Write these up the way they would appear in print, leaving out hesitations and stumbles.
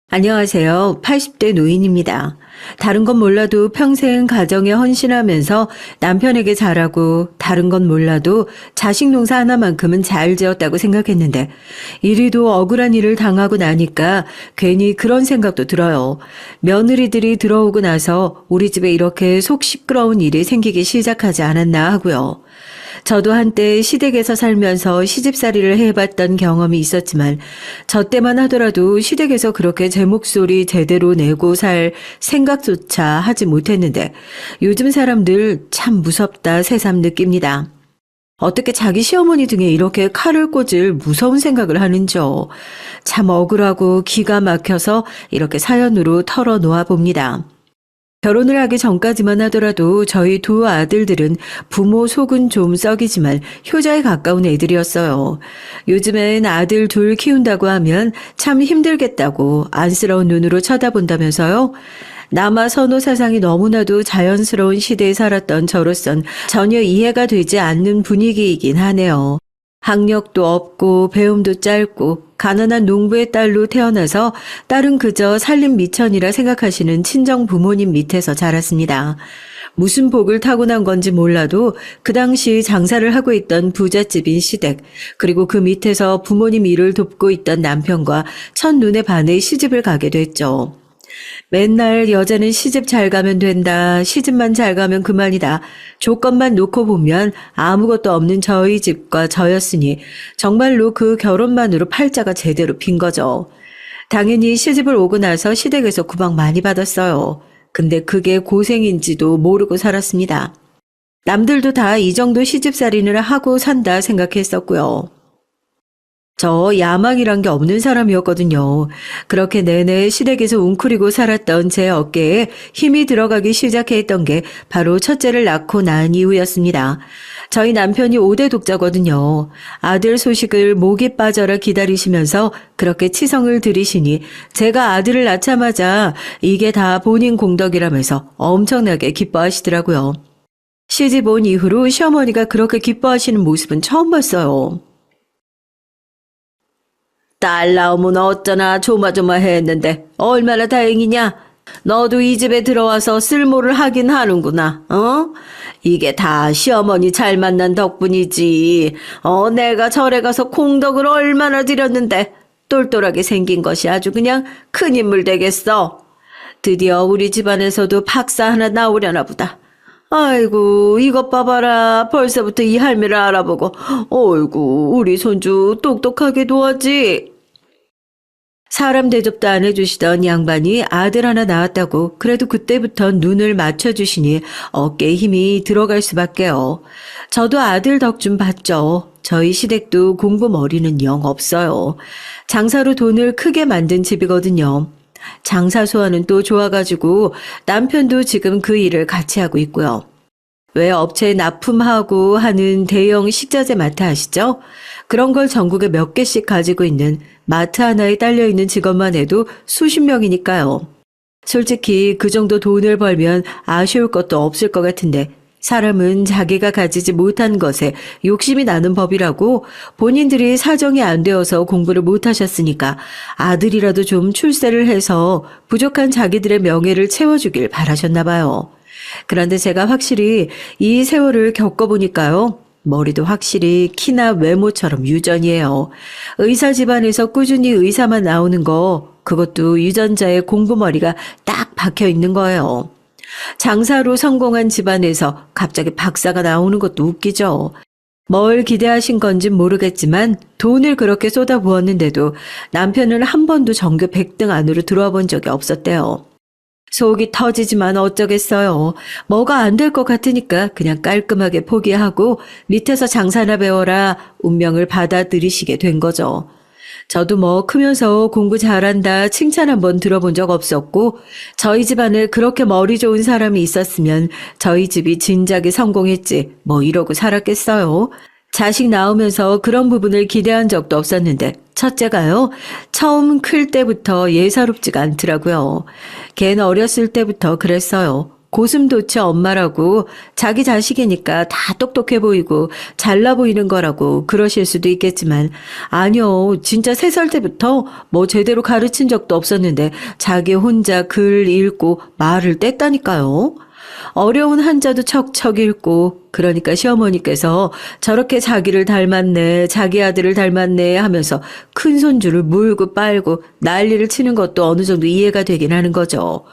안녕하세요. 80대 노인입니다. 다른 건 몰라도 평생 가정에 헌신하면서 남편에게 잘하고 다른 건 몰라도 자식 농사 하나만큼은 잘 지었다고 생각했는데 이리도 억울한 일을 당하고 나니까 괜히 그런 생각도 들어요. 며느리들이 들어오고 나서 우리 집에 이렇게 속 시끄러운 일이 생기기 시작하지 않았나 하고요. 저도 한때 시댁에서 살면서 시집살이를 해봤던 경험이 있었지만 저 때만 하더라도 시댁에서 그렇게 제 목소리 제대로 내고 살 생각조차 하지 못했는데 요즘 사람들 참 무섭다 새삼 느낍니다. 어떻게 자기 시어머니 등에 이렇게 칼을 꽂을 무서운 생각을 하는지요. 참 억울하고 기가 막혀서 이렇게 사연으로 털어놓아 봅니다. 결혼을 하기 전까지만 하더라도 저희 두 아들들은 부모 속은 좀 썩이지만 효자에 가까운 애들이었어요. 요즘엔 아들 둘 키운다고 하면 참 힘들겠다고 안쓰러운 눈으로 쳐다본다면서요. 남아 선호 사상이 너무나도 자연스러운 시대에 살았던 저로선 전혀 이해가 되지 않는 분위기이긴 하네요. 학력도 없고 배움도 짧고 가난한 농부의 딸로 태어나서 딸은 그저 살림 미천이라 생각하시는 친정 부모님 밑에서 자랐습니다. 무슨 복을 타고난 건지 몰라도 그 당시 장사를 하고 있던 부잣집인 시댁, 그리고 그 밑에서 부모님 일을 돕고 있던 남편과 첫눈에 반해 시집을 가게 됐죠. 맨날 여자는 시집 잘 가면 된다, 시집만 잘 가면 그만이다, 조건만 놓고 보면 아무것도 없는 저희 집과 저였으니 정말로 그 결혼만으로 팔자가 제대로 핀 거죠. 당연히 시집을 오고 나서 시댁에서 구박 많이 받았어요. 근데 그게 고생인지도 모르고 살았습니다. 남들도 다 이 정도 시집살이를 하고 산다 생각했었고요. 저 야망이란 게 없는 사람이었거든요. 그렇게 내내 시댁에서 웅크리고 살았던 제 어깨에 힘이 들어가기 시작했던 게 바로 첫째를 낳고 난 이후였습니다. 저희 남편이 5대 독자거든요. 아들 소식을 목이 빠져라 기다리시면서 그렇게 치성을 들이시니 제가 아들을 낳자마자 이게 다 본인 공덕이라면서 엄청나게 기뻐하시더라고요. 시집 온 이후로 시어머니가 그렇게 기뻐하시는 모습은 처음 봤어요. 딸 나오면 어쩌나 조마조마했는데 얼마나 다행이냐. 너도 이 집에 들어와서 쓸모를 하긴 하는구나. 이게 다 시어머니 잘 만난 덕분이지. 내가 절에 가서 공덕을 얼마나 들였는데 똘똘하게 생긴 것이 아주 그냥 큰 인물 되겠어. 드디어 우리 집안에서도 박사 하나 나오려나 보다. 아이고, 이것 봐봐라. 벌써부터 이 할매를 알아보고. 어이구, 우리 손주 똑똑하게 도왔지. 사람 대접도 안 해주시던 양반이 아들 하나 낳았다고 그래도 그때부터 눈을 맞춰주시니 어깨에 힘이 들어갈 수밖에요. 저도 아들 덕 좀 봤죠. 저희 시댁도 공부머리는 영 없어요. 장사로 돈을 크게 만든 집이거든요. 장사 소화는 또 좋아가지고 남편도 지금 그 일을 같이 하고 있고요. 왜 업체에 납품하고 하는 대형 식자재 마트 아시죠? 그런 걸 전국에 몇 개씩 가지고 있는 마트 하나에 딸려있는 직원만 해도 수십 명이니까요. 솔직히 그 정도 돈을 벌면 아쉬울 것도 없을 것 같은데 사람은 자기가 가지지 못한 것에 욕심이 나는 법이라고 본인들이 사정이 안 되어서 공부를 못하셨으니까 아들이라도 좀 출세를 해서 부족한 자기들의 명예를 채워주길 바라셨나 봐요. 그런데 제가 확실히 이 세월을 겪어보니까요. 머리도 확실히 키나 외모처럼 유전이에요. 의사 집안에서 꾸준히 의사만 나오는 거, 그것도 유전자의 공부머리가 딱 박혀 있는 거예요. 장사로 성공한 집안에서 갑자기 박사가 나오는 것도 웃기죠. 뭘 기대하신 건진 모르겠지만 돈을 그렇게 쏟아부었는데도 남편은 한 번도 전교 100등 안으로 들어와 본 적이 없었대요. 속이 터지지만 어쩌겠어요. 뭐가 안 될 것 같으니까 그냥 깔끔하게 포기하고 밑에서 장사나 배워라 운명을 받아들이시게 된 거죠. 저도 뭐 크면서 공부 잘한다 칭찬 한번 들어본 적 없었고 저희 집안에 그렇게 머리 좋은 사람이 있었으면 저희 집이 진작에 성공했지 뭐 이러고 살았겠어요. 자식 낳으면서 그런 부분을 기대한 적도 없었는데 첫째가요. 처음 클 때부터 예사롭지가 않더라고요. 걔는 어렸을 때부터 그랬어요. 고슴도치 엄마라고 자기 자식이니까 다 똑똑해 보이고 잘나 보이는 거라고 그러실 수도 있겠지만 아니요. 진짜 3살 때부터 뭐 제대로 가르친 적도 없었는데 자기 혼자 글 읽고 말을 뗐다니까요. 어려운 한자도 척척 읽고 그러니까 시어머니께서 저렇게 자기를 닮았네, 자기 아들을 닮았네 하면서 큰 손주를 물고 빨고 난리를 치는 것도 어느 정도 이해가 되긴 하는 거죠.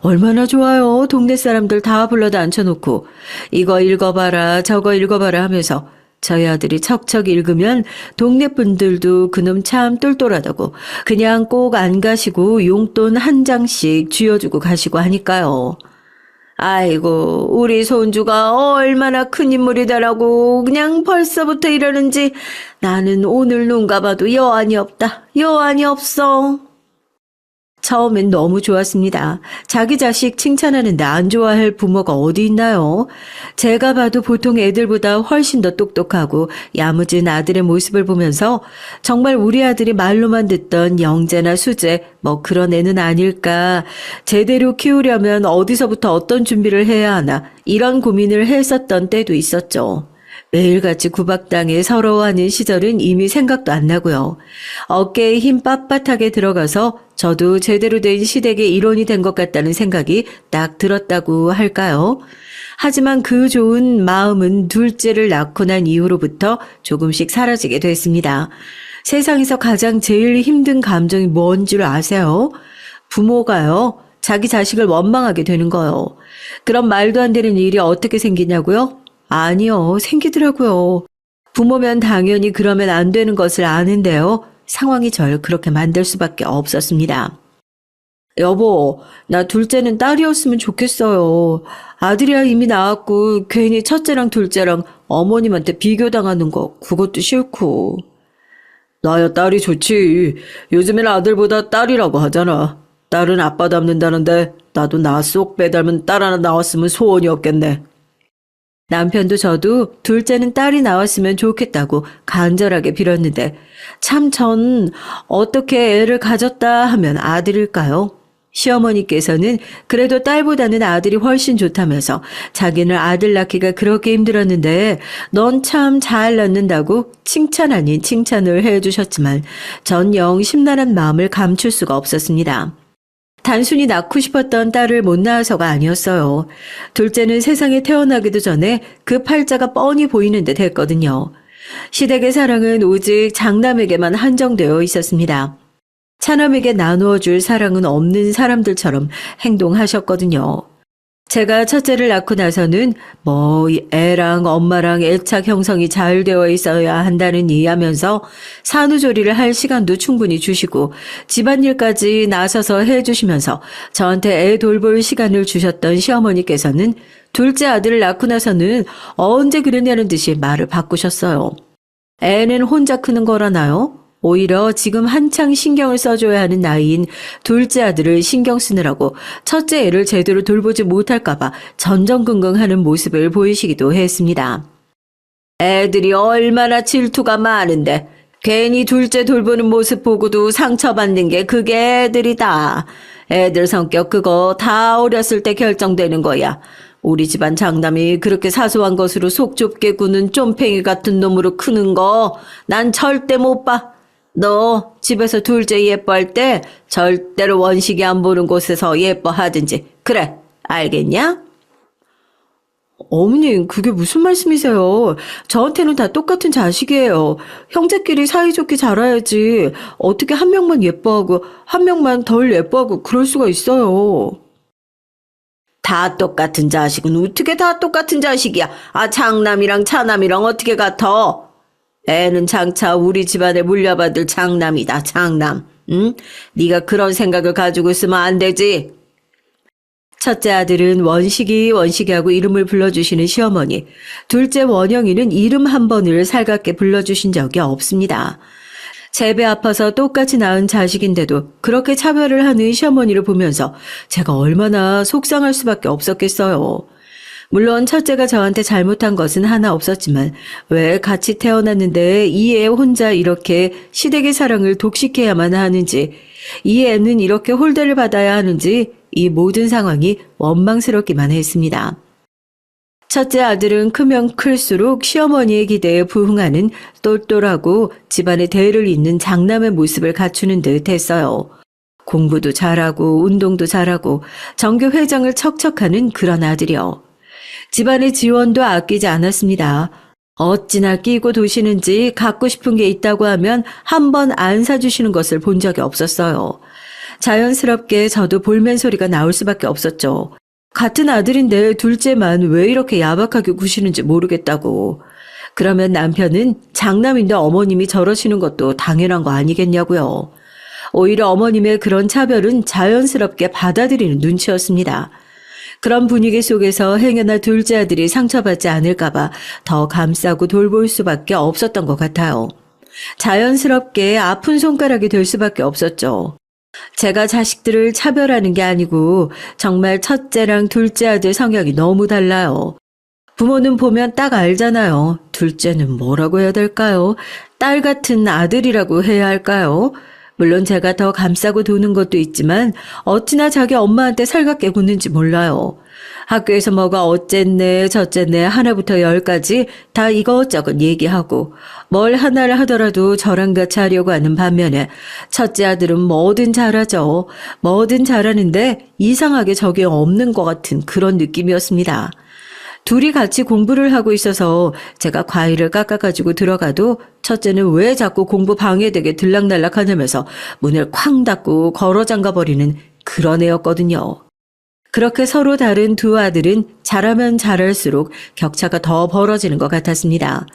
얼마나 좋아요. 동네 사람들 다 불러다 앉혀놓고 이거 읽어봐라 저거 읽어봐라 하면서 저희 아들이 척척 읽으면 동네 분들도 그놈 참 똘똘하다고 그냥 꼭 안 가시고 용돈 한 장씩 쥐어주고 가시고 하니까요. 아이고 우리 손주가 얼마나 큰 인물이다라고 그냥 벌써부터 이러는지 나는 오늘 눈 감아도 여한이 없다. 여한이 없어. 처음엔 너무 좋았습니다. 자기 자식 칭찬하는데 안 좋아할 부모가 어디 있나요? 제가 봐도 보통 애들보다 훨씬 더 똑똑하고 야무진 아들의 모습을 보면서 정말 우리 아들이 말로만 듣던 영재나 수재 뭐 그런 애는 아닐까. 제대로 키우려면 어디서부터 어떤 준비를 해야 하나 이런 고민을 했었던 때도 있었죠. 매일같이 구박당해 서러워하는 시절은 이미 생각도 안 나고요. 어깨에 힘 빳빳하게 들어가서 저도 제대로 된 시댁의 일원이 된 것 같다는 생각이 딱 들었다고 할까요? 하지만 그 좋은 마음은 둘째를 낳고 난 이후로부터 조금씩 사라지게 됐습니다. 세상에서 가장 제일 힘든 감정이 뭔 줄 아세요? 부모가요. 자기 자식을 원망하게 되는 거요. 그런 말도 안 되는 일이 어떻게 생기냐고요? 아니요, 생기더라고요. 부모면 당연히 그러면 안 되는 것을 아는데요. 상황이 절 그렇게 만들 수밖에 없었습니다. 여보, 나 둘째는 딸이었으면 좋겠어요. 아들이야 이미 낳았고 괜히 첫째랑 둘째랑 어머님한테 비교당하는 거 그것도 싫고. 나야 딸이 좋지. 요즘엔 아들보다 딸이라고 하잖아. 딸은 아빠 닮는다는데 나도 나 쏙 빼닮은 딸 하나 나왔으면 소원이 없겠네. 남편도 저도 둘째는 딸이 나왔으면 좋겠다고 간절하게 빌었는데 참 전 어떻게 애를 가졌다 하면 아들일까요? 시어머니께서는 그래도 딸보다는 아들이 훨씬 좋다면서 자기는 아들 낳기가 그렇게 힘들었는데 넌 참 잘 낳는다고 칭찬 아닌 칭찬을 해주셨지만 전 영 심란한 마음을 감출 수가 없었습니다. 단순히 낳고 싶었던 딸을 못 낳아서가 아니었어요. 둘째는 세상에 태어나기도 전에 그 팔자가 뻔히 보이는 듯 했거든요. 시댁의 사랑은 오직 장남에게만 한정되어 있었습니다. 차남에게 나누어 줄 사랑은 없는 사람들처럼 행동하셨거든요. 제가 첫째를 낳고 나서는 뭐 애랑 엄마랑 애착 형성이 잘 되어 있어야 한다는 이야면서 산후조리를 할 시간도 충분히 주시고 집안일까지 나서서 해주시면서 저한테 애 돌볼 시간을 주셨던 시어머니께서는 둘째 아들을 낳고 나서는 언제 그랬냐는 듯이 말을 바꾸셨어요. 애는 혼자 크는 거라나요? 오히려 지금 한창 신경을 써줘야 하는 나이인 둘째 아들을 신경 쓰느라고 첫째 애를 제대로 돌보지 못할까봐 전전긍긍하는 모습을 보이시기도 했습니다. 애들이 얼마나 질투가 많은데 괜히 둘째 돌보는 모습 보고도 상처받는 게 그게 애들이다. 애들 성격 그거 다 어렸을 때 결정되는 거야. 우리 집안 장남이 그렇게 사소한 것으로 속 좁게 구는 쫌팽이 같은 놈으로 크는 거 난 절대 못 봐. 너 집에서 둘째 예뻐할 때 절대로 원식이 안 보는 곳에서 예뻐하든지. 그래, 알겠냐? 어머님, 그게 무슨 말씀이세요? 저한테는 다 똑같은 자식이에요. 형제끼리 사이좋게 자라야지. 어떻게 한 명만 예뻐하고 한 명만 덜 예뻐하고 그럴 수가 있어요. 다 똑같은 자식은 어떻게 다 똑같은 자식이야? 아, 장남이랑 차남이랑 어떻게 같아? 애는 장차 우리 집안에 물려받을 장남이다, 장남. 응? 네가 그런 생각을 가지고 있으면 안 되지. 첫째 아들은 원식이 하고 이름을 불러주시는 시어머니. 둘째 원영이는 이름 한 번을 살갑게 불러주신 적이 없습니다. 제 배 아파서 똑같이 낳은 자식인데도 그렇게 차별을 하는 시어머니를 보면서 제가 얼마나 속상할 수밖에 없었겠어요. 물론 첫째가 저한테 잘못한 것은 하나 없었지만 왜 같이 태어났는데 이 애 혼자 이렇게 시댁의 사랑을 독식해야만 하는지, 이 애는 이렇게 홀대를 받아야 하는지 이 모든 상황이 원망스럽기만 했습니다. 첫째 아들은 크면 클수록 시어머니의 기대에 부응하는 똘똘하고 집안의 대를 잇는 장남의 모습을 갖추는 듯 했어요. 공부도 잘하고 운동도 잘하고 정교 회장을 척척하는 그런 아들이요. 집안의 지원도 아끼지 않았습니다. 어찌나 끼고 도시는지 갖고 싶은 게 있다고 하면 한 번 안 사주시는 것을 본 적이 없었어요. 자연스럽게 저도 볼멘 소리가 나올 수밖에 없었죠. 같은 아들인데 둘째만 왜 이렇게 야박하게 구시는지 모르겠다고. 그러면 남편은 장남인데 어머님이 저러시는 것도 당연한 거 아니겠냐고요. 오히려 어머님의 그런 차별은 자연스럽게 받아들이는 눈치였습니다. 그런 분위기 속에서 행여나 둘째 아들이 상처받지 않을까봐 더 감싸고 돌볼 수밖에 없었던 것 같아요. 자연스럽게 아픈 손가락이 될 수밖에 없었죠. 제가 자식들을 차별하는 게 아니고 정말 첫째랑 둘째 아들 성향이 너무 달라요. 부모는 보면 딱 알잖아요. 둘째는 뭐라고 해야 될까요? 딸 같은 아들이라고 해야 할까요? 물론 제가 더 감싸고 도는 것도 있지만 어찌나 자기 엄마한테 살갑게 굴는지 몰라요. 학교에서 뭐가 어쨌네 저쨌네 하나부터 열까지 다 이것저것 얘기하고 뭘 하나를 하더라도 저랑 같이 하려고 하는 반면에 첫째 아들은 뭐든 잘하죠. 뭐든 잘하는데 이상하게 적이 없는 것 같은 그런 느낌이었습니다. 둘이 같이 공부를 하고 있어서 제가 과일을 깎아가지고 들어가도 첫째는 왜 자꾸 공부 방해되게 들락날락 하냐면서 문을 쾅 닫고 걸어 잠가버리는 그런 애였거든요. 그렇게 서로 다른 두 아들은 잘하면 잘할수록 격차가 더 벌어지는 것 같았습니다.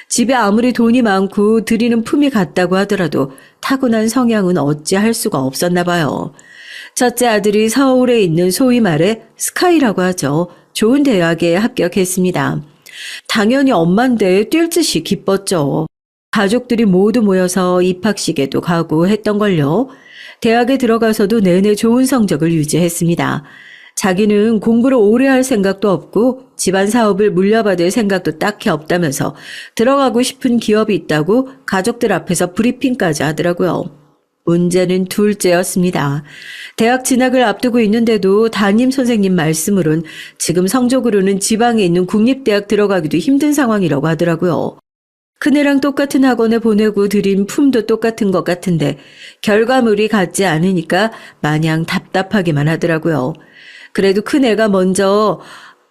집에 아무리 돈이 많고 들이는 품이 같다고 하더라도 타고난 성향은 어찌할 수가 없었나 봐요. 첫째 아들이 서울에 있는 소위 말해 스카이라고 하죠. 좋은 대학에 합격했습니다. 당연히 엄마인데 뛸 듯이 기뻤죠. 가족들이 모두 모여서 입학식에도 가고 했던걸요. 대학에 들어가서도 내내 좋은 성적을 유지했습니다. 자기는 공부를 오래 할 생각도 없고 집안 사업을 물려받을 생각도 딱히 없다면서 들어가고 싶은 기업이 있다고 가족들 앞에서 브리핑까지 하더라고요. 문제는 둘째였습니다. 대학 진학을 앞두고 있는데도 담임 선생님 말씀으론 지금 성적으로는 지방에 있는 국립대학 들어가기도 힘든 상황이라고 하더라고요. 큰애랑 똑같은 학원에 보내고 들인 품도 똑같은 것 같은데 결과물이 같지 않으니까 마냥 답답하기만 하더라고요. 그래도 큰애가 먼저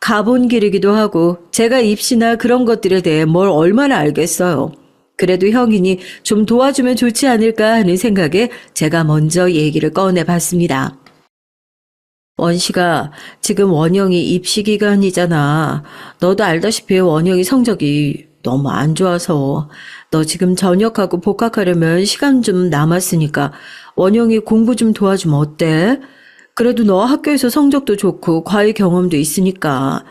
가본 길이기도 하고 제가 입시나 그런 것들에 대해 뭘 얼마나 알겠어요. 그래도 형이니 좀 도와주면 좋지 않을까 하는 생각에 제가 먼저 얘기를 꺼내봤습니다. 원식아, 지금 원영이 입시 기간이잖아. 너도 알다시피 원영이 성적이 너무 안 좋아서 너 지금 전역하고 복학하려면 시간 좀 남았으니까 원영이 공부 좀 도와주면 어때? 그래도 너 학교에서 성적도 좋고 과외 경험도 있으니까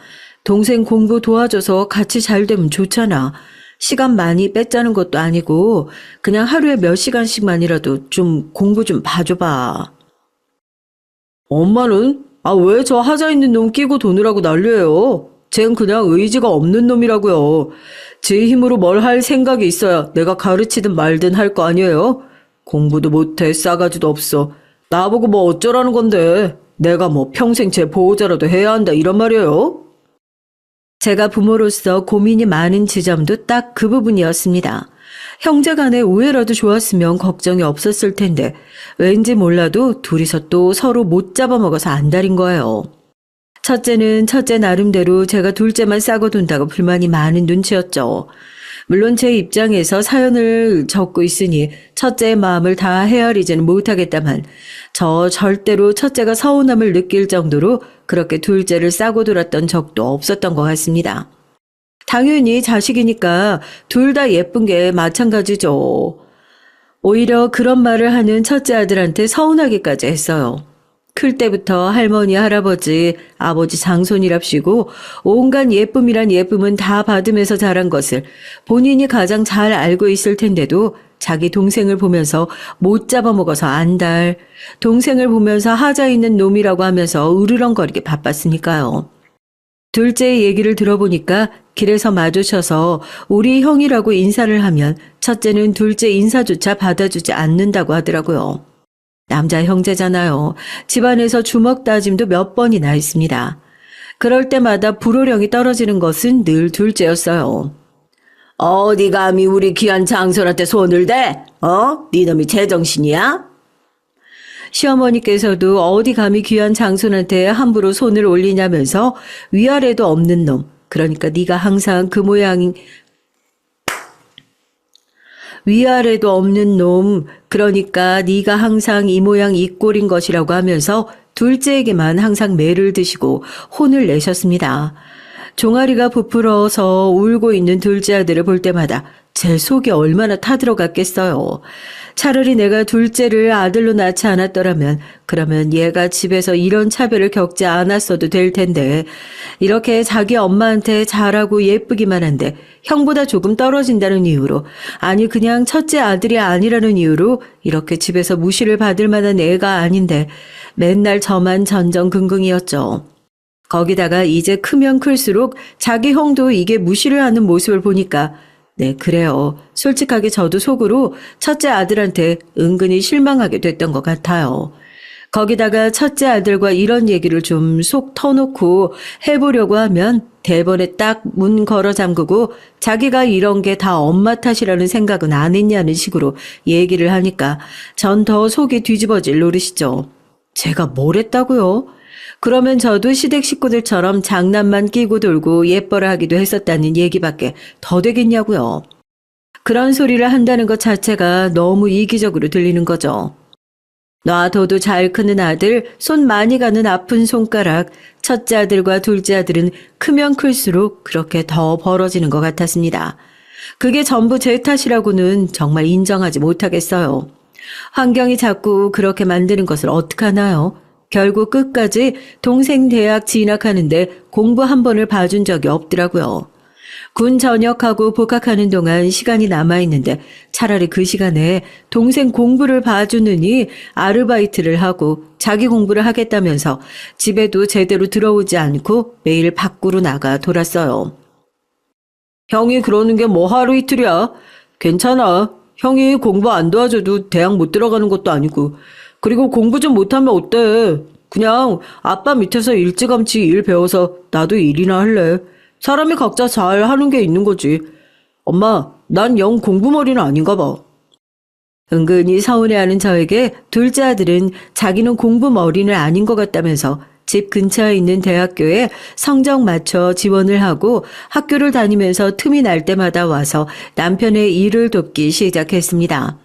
동생 공부 도와줘서 같이 잘 되면 좋잖아. 시간 많이 뺐자는 것도 아니고 그냥 하루에 몇 시간씩만이라도 좀 공부 좀 봐줘봐. 엄마는 왜 저 하자 있는 놈 끼고 도느라고 난리예요. 쟨 그냥 의지가 없는 놈이라고요. 제 힘으로 뭘 할 생각이 있어야 내가 가르치든 말든 할 거 아니에요. 공부도 못해 싸가지도 없어. 나보고 뭐 어쩌라는 건데. 내가 뭐 평생 제 보호자라도 해야 한다 이런 말이에요. 제가 부모로서 고민이 많은 지점도 딱 그 부분이었습니다. 형제 간의 우애라도 좋았으면 걱정이 없었을 텐데 왠지 몰라도 둘이서 또 서로 못 잡아먹어서 안달인 거예요. 첫째는 첫째 나름대로 제가 둘째만 싸고 돈다고 불만이 많은 눈치였죠. 물론 제 입장에서 사연을 적고 있으니 첫째의 마음을 다 헤아리지는 못하겠다만 저 절대로 첫째가 서운함을 느낄 정도로 그렇게 둘째를 싸고 돌았던 적도 없었던 것 같습니다. 당연히 자식이니까 둘 다 예쁜 게 마찬가지죠. 오히려 그런 말을 하는 첫째 아들한테 서운하기까지 했어요. 클 때부터 할머니, 할아버지, 아버지 장손이랍시고 온갖 예쁨이란 예쁨은 다 받으면서 자란 것을 본인이 가장 잘 알고 있을 텐데도 자기 동생을 보면서 못 잡아먹어서 안달, 동생을 보면서 하자 있는 놈이라고 하면서 으르렁거리게 바빴으니까요. 둘째의 얘기를 들어보니까 길에서 마주쳐서 우리 형이라고 인사를 하면 첫째는 둘째 인사조차 받아주지 않는다고 하더라고요. 남자 형제잖아요. 집안에서 주먹 다짐도 몇 번이나 했습니다. 그럴 때마다 불호령이 떨어지는 것은 늘 둘째였어요. 어디 감히 우리 귀한 장손한테 손을 대? 네 놈이 제정신이야? 시어머니께서도 어디 감히 귀한 장손한테 함부로 손을 올리냐면서 위아래도 없는 놈, 그러니까 네가 항상 그 모양인 위아래도 없는 놈, 그러니까 네가 항상 이 모양 이 꼴인 것이라고 하면서 둘째에게만 항상 매를 드시고 혼을 내셨습니다. 종아리가 부풀어서 울고 있는 둘째 아들을 볼 때마다 제 속이 얼마나 타들어갔겠어요. 차라리 내가 둘째를 아들로 낳지 않았더라면 그러면 얘가 집에서 이런 차별을 겪지 않았어도 될 텐데 이렇게 자기 엄마한테 잘하고 예쁘기만 한데 형보다 조금 떨어진다는 이유로 아니 그냥 첫째 아들이 아니라는 이유로 이렇게 집에서 무시를 받을 만한 애가 아닌데 맨날 저만 전전긍긍이었죠. 거기다가 이제 크면 클수록 자기 형도 이게 무시를 하는 모습을 보니까 네, 그래요. 솔직하게 저도 속으로 첫째 아들한테 은근히 실망하게 됐던 것 같아요. 거기다가 첫째 아들과 이런 얘기를 좀 속 터놓고 해보려고 하면 대번에 딱 문 걸어 잠그고 자기가 이런 게 다 엄마 탓이라는 생각은 안 했냐는 식으로 얘기를 하니까 전 더 속이 뒤집어질 노릇이죠. 제가 뭘 했다고요? 그러면 저도 시댁 식구들처럼 장난만 끼고 돌고 예뻐라 하기도 했었다는 얘기밖에 더 되겠냐고요. 그런 소리를 한다는 것 자체가 너무 이기적으로 들리는 거죠. 놔둬도 잘 크는 아들, 손 많이 가는 아픈 손가락, 첫째 아들과 둘째 아들은 크면 클수록 그렇게 더 벌어지는 것 같았습니다. 그게 전부 제 탓이라고는 정말 인정하지 못하겠어요. 환경이 자꾸 그렇게 만드는 것을 어떡하나요? 결국 끝까지 동생 대학 진학하는데 공부 한 번을 봐준 적이 없더라고요. 군 전역하고 복학하는 동안 시간이 남아있는데 차라리 그 시간에 동생 공부를 봐주느니 아르바이트를 하고 자기 공부를 하겠다면서 집에도 제대로 들어오지 않고 매일 밖으로 나가 돌았어요. 형이 그러는 게 뭐 하루 이틀이야. 괜찮아. 형이 공부 안 도와줘도 대학 못 들어가는 것도 아니고. 그리고 공부 좀 못하면 어때? 그냥 아빠 밑에서 일찌감치 일 배워서 나도 일이나 할래. 사람이 각자 잘 하는 게 있는 거지. 엄마, 난 영 공부머리는 아닌가 봐. 은근히 서운해하는 저에게 둘째 아들은 자기는 공부머리는 아닌 것 같다면서 집 근처에 있는 대학교에 성적 맞춰 지원을 하고 학교를 다니면서 틈이 날 때마다 와서 남편의 일을 돕기 시작했습니다.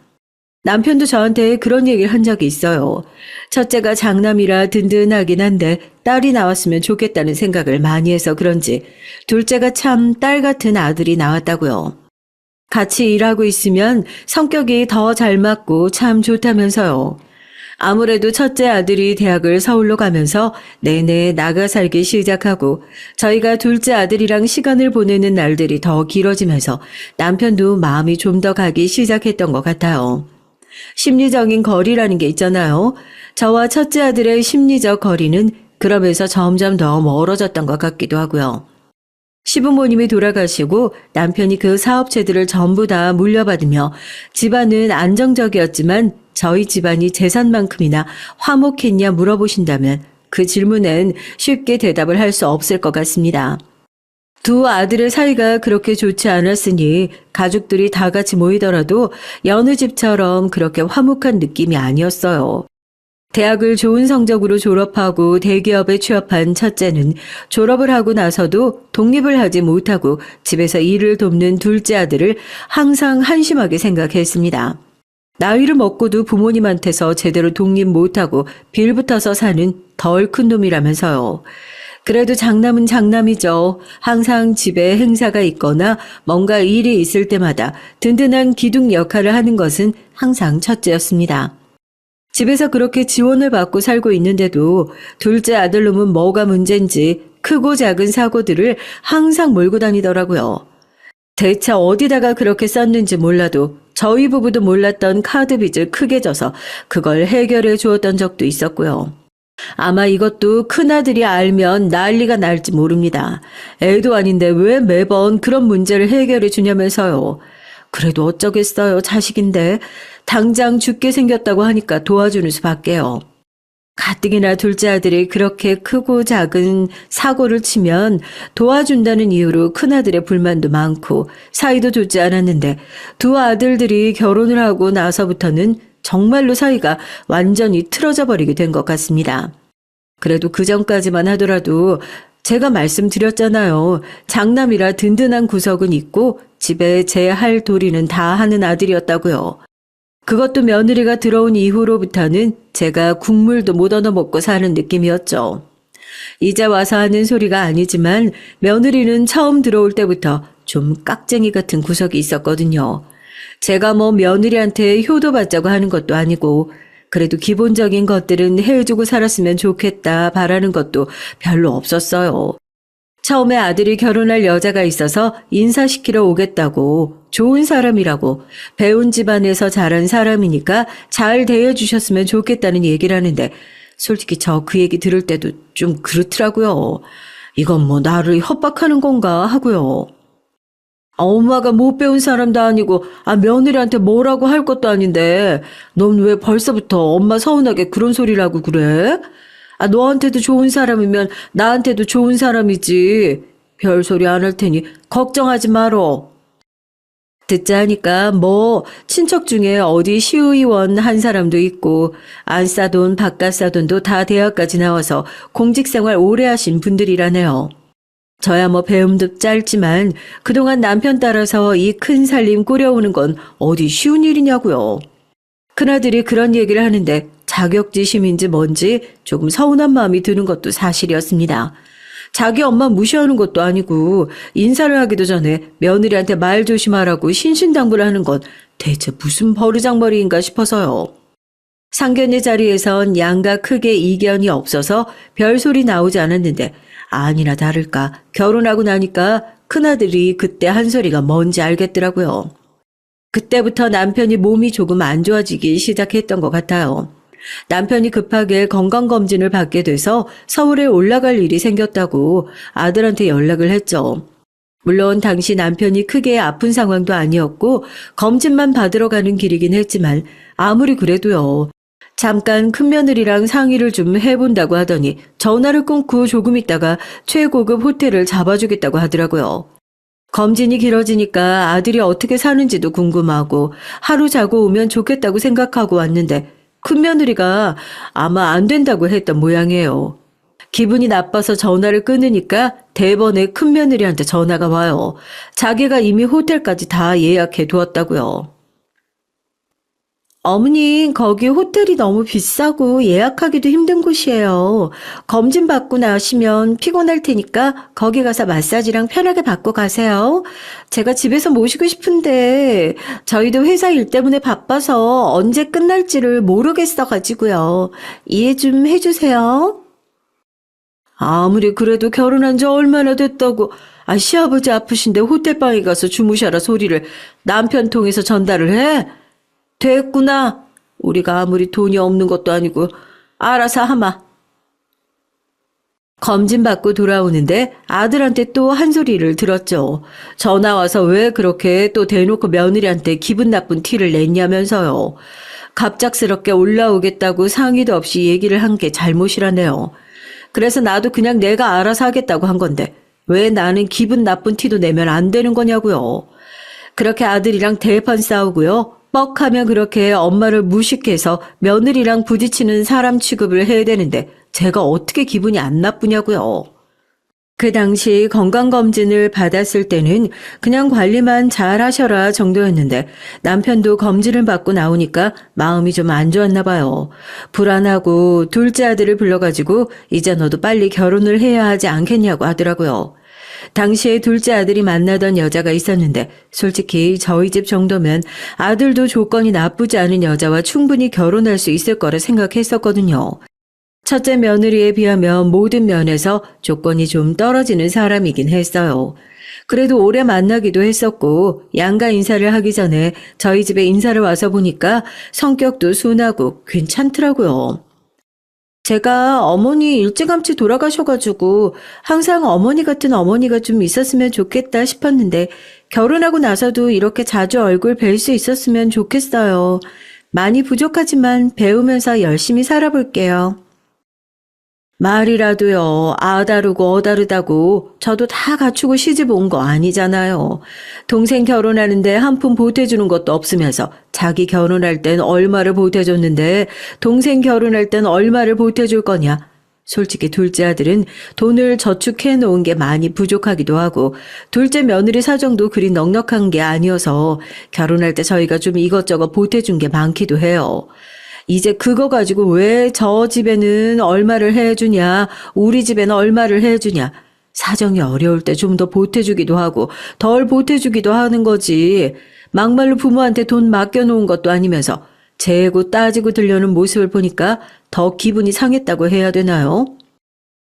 남편도 저한테 그런 얘기를 한 적이 있어요. 첫째가 장남이라 든든하긴 한데 딸이 나왔으면 좋겠다는 생각을 많이 해서 그런지 둘째가 참 딸 같은 아들이 나왔다고요. 같이 일하고 있으면 성격이 더 잘 맞고 참 좋다면서요. 아무래도 첫째 아들이 대학을 서울로 가면서 내내 나가 살기 시작하고 저희가 둘째 아들이랑 시간을 보내는 날들이 더 길어지면서 남편도 마음이 좀 더 가기 시작했던 것 같아요. 심리적인 거리라는 게 있잖아요. 저와 첫째 아들의 심리적 거리는 그러면서 점점 더 멀어졌던 것 같기도 하고요. 시부모님이 돌아가시고 남편이 그 사업체들을 전부 다 물려받으며 집안은 안정적이었지만 저희 집안이 재산만큼이나 화목했냐 물어보신다면 그 질문엔 쉽게 대답을 할 수 없을 것 같습니다. 두 아들의 사이가 그렇게 좋지 않았으니 가족들이 다 같이 모이더라도 여느 집처럼 그렇게 화목한 느낌이 아니었어요. 대학을 좋은 성적으로 졸업하고 대기업에 취업한 첫째는 졸업을 하고 나서도 독립을 하지 못하고 집에서 일을 돕는 둘째 아들을 항상 한심하게 생각했습니다. 나이를 먹고도 부모님한테서 제대로 독립 못하고 빌붙어서 사는 덜 큰 놈이라면서요. 그래도 장남은 장남이죠. 항상 집에 행사가 있거나 뭔가 일이 있을 때마다 든든한 기둥 역할을 하는 것은 항상 첫째였습니다. 집에서 그렇게 지원을 받고 살고 있는데도 둘째 아들놈은 뭐가 문제인지 크고 작은 사고들을 항상 몰고 다니더라고요. 대체 어디다가 그렇게 썼는지 몰라도 저희 부부도 몰랐던 카드 빚을 크게 져서 그걸 해결해 주었던 적도 있었고요. 아마 이것도 큰아들이 알면 난리가 날지 모릅니다. 애도 아닌데 왜 매번 그런 문제를 해결해 주냐면서요. 그래도 어쩌겠어요. 자식인데. 당장 죽게 생겼다고 하니까 도와주는 수밖에요. 가뜩이나 둘째 아들이 그렇게 크고 작은 사고를 치면 도와준다는 이유로 큰아들의 불만도 많고 사이도 좋지 않았는데 두 아들들이 결혼을 하고 나서부터는 정말로 사이가 완전히 틀어져 버리게 된 것 같습니다. 그래도 그 전까지만 하더라도 제가 말씀드렸잖아요. 장남이라 든든한 구석은 있고 집에 제 할 도리는 다 하는 아들이었다고요. 그것도 며느리가 들어온 이후로부터는 제가 국물도 못 얻어먹고 사는 느낌이었죠. 이제 와서 하는 소리가 아니지만 며느리는 처음 들어올 때부터 좀 깍쟁이 같은 구석이 있었거든요. 제가 뭐 며느리한테 효도받자고 하는 것도 아니고 그래도 기본적인 것들은 해주고 살았으면 좋겠다 바라는 것도 별로 없었어요. 처음에 아들이 결혼할 여자가 있어서 인사시키러 오겠다고 좋은 사람이라고 배운 집안에서 자란 사람이니까 잘 대해주셨으면 좋겠다는 얘기를 하는데 솔직히 저 그 얘기 들을 때도 좀 그렇더라고요. 이건 뭐 나를 협박하는 건가 하고요. 엄마가 못 배운 사람도 아니고 며느리한테 뭐라고 할 것도 아닌데 넌 왜 벌써부터 엄마 서운하게 그런 소리를 하고 그래? 너한테도 좋은 사람이면 나한테도 좋은 사람이지. 별소리 안 할 테니 걱정하지 말어. 듣자 하니까 뭐 친척 중에 어디 시의원 한 사람도 있고 안싸돈 바깥싸돈도 다 대학까지 나와서 공직생활 오래 하신 분들이라네요. 저야 뭐 배움도 짧지만 그동안 남편 따라서 이 큰 살림 꾸려오는 건 어디 쉬운 일이냐고요. 큰아들이 그런 얘기를 하는데 자격지심인지 뭔지 조금 서운한 마음이 드는 것도 사실이었습니다. 자기 엄마 무시하는 것도 아니고 인사를 하기도 전에 며느리한테 말 조심하라고 신신당부를 하는 건 대체 무슨 버르장머리인가 싶어서요. 상견례 자리에선 양가 크게 이견이 없어서 별소리 나오지 않았는데 아니나 다를까 결혼하고 나니까 큰아들이 그때 한 소리가 뭔지 알겠더라고요. 그때부터 남편이 몸이 조금 안 좋아지기 시작했던 것 같아요. 남편이 급하게 건강검진을 받게 돼서 서울에 올라갈 일이 생겼다고 아들한테 연락을 했죠. 물론 당시 남편이 크게 아픈 상황도 아니었고 검진만 받으러 가는 길이긴 했지만 아무리 그래도요. 잠깐 큰며느리랑 상의를 좀 해본다고 하더니 전화를 끊고 조금 있다가 최고급 호텔을 잡아주겠다고 하더라고요. 검진이 길어지니까 아들이 어떻게 사는지도 궁금하고 하루 자고 오면 좋겠다고 생각하고 왔는데 큰며느리가 아마 안 된다고 했던 모양이에요. 기분이 나빠서 전화를 끊으니까 대번에 큰며느리한테 전화가 와요. 자기가 이미 호텔까지 다 예약해 두었다고요. 어머님, 거기 호텔이 너무 비싸고 예약하기도 힘든 곳이에요. 검진 받고 나시면 피곤할 테니까 거기 가서 마사지랑 편하게 받고 가세요. 제가 집에서 모시고 싶은데 저희도 회사 일 때문에 바빠서 언제 끝날지를 모르겠어가지고요. 이해 좀 해주세요. 아무리 그래도 결혼한 지 얼마나 됐다고 시아버지 아프신데 호텔방에 가서 주무셔라 소리를 남편 통해서 전달을 해? 됐구나. 우리가 아무리 돈이 없는 것도 아니고 알아서 하마. 검진 받고 돌아오는데 아들한테 또 한 소리를 들었죠. 전화 와서 왜 그렇게 또 대놓고 며느리한테 기분 나쁜 티를 냈냐면서요. 갑작스럽게 올라오겠다고 상의도 없이 얘기를 한 게 잘못이라네요. 그래서 나도 그냥 내가 알아서 하겠다고 한 건데 왜 나는 기분 나쁜 티도 내면 안 되는 거냐고요. 그렇게 아들이랑 대판 싸우고요. 뻑하면 그렇게 엄마를 무식해서 며느리랑 부딪히는 사람 취급을 해야 되는데 제가 어떻게 기분이 안 나쁘냐고요. 그 당시 건강검진을 받았을 때는 그냥 관리만 잘 하셔라 정도였는데 남편도 검진을 받고 나오니까 마음이 좀 안 좋았나 봐요. 불안하고 둘째 아들을 불러가지고 이제 너도 빨리 결혼을 해야 하지 않겠냐고 하더라고요. 당시에 둘째 아들이 만나던 여자가 있었는데 솔직히 저희 집 정도면 아들도 조건이 나쁘지 않은 여자와 충분히 결혼할 수 있을 거라 생각했었거든요. 첫째 며느리에 비하면 모든 면에서 조건이 좀 떨어지는 사람이긴 했어요. 그래도 오래 만나기도 했었고 양가 인사를 하기 전에 저희 집에 인사를 와서 보니까 성격도 순하고 괜찮더라고요. 제가 어머니 일찌감치 돌아가셔가지고 항상 어머니 같은 어머니가 좀 있었으면 좋겠다 싶었는데 결혼하고 나서도 이렇게 자주 얼굴 뵐 수 있었으면 좋겠어요. 많이 부족하지만 배우면서 열심히 살아볼게요. 말이라도요, 아 다르고 어 다르다고 저도 다 갖추고 시집 온 거 아니잖아요. 동생 결혼하는데 한 푼 보태주는 것도 없으면서 자기 결혼할 땐 얼마를 보태줬는데 동생 결혼할 땐 얼마를 보태줄 거냐. 솔직히 둘째 아들은 돈을 저축해 놓은 게 많이 부족하기도 하고 둘째 며느리 사정도 그리 넉넉한 게 아니어서 결혼할 때 저희가 좀 이것저것 보태준 게 많기도 해요. 이제 그거 가지고 왜 저 집에는 얼마를 해주냐, 우리 집에는 얼마를 해주냐. 사정이 어려울 때 좀 더 보태주기도 하고 덜 보태주기도 하는 거지. 막말로 부모한테 돈 맡겨놓은 것도 아니면서 재고 따지고 들려는 모습을 보니까 더 기분이 상했다고 해야 되나요?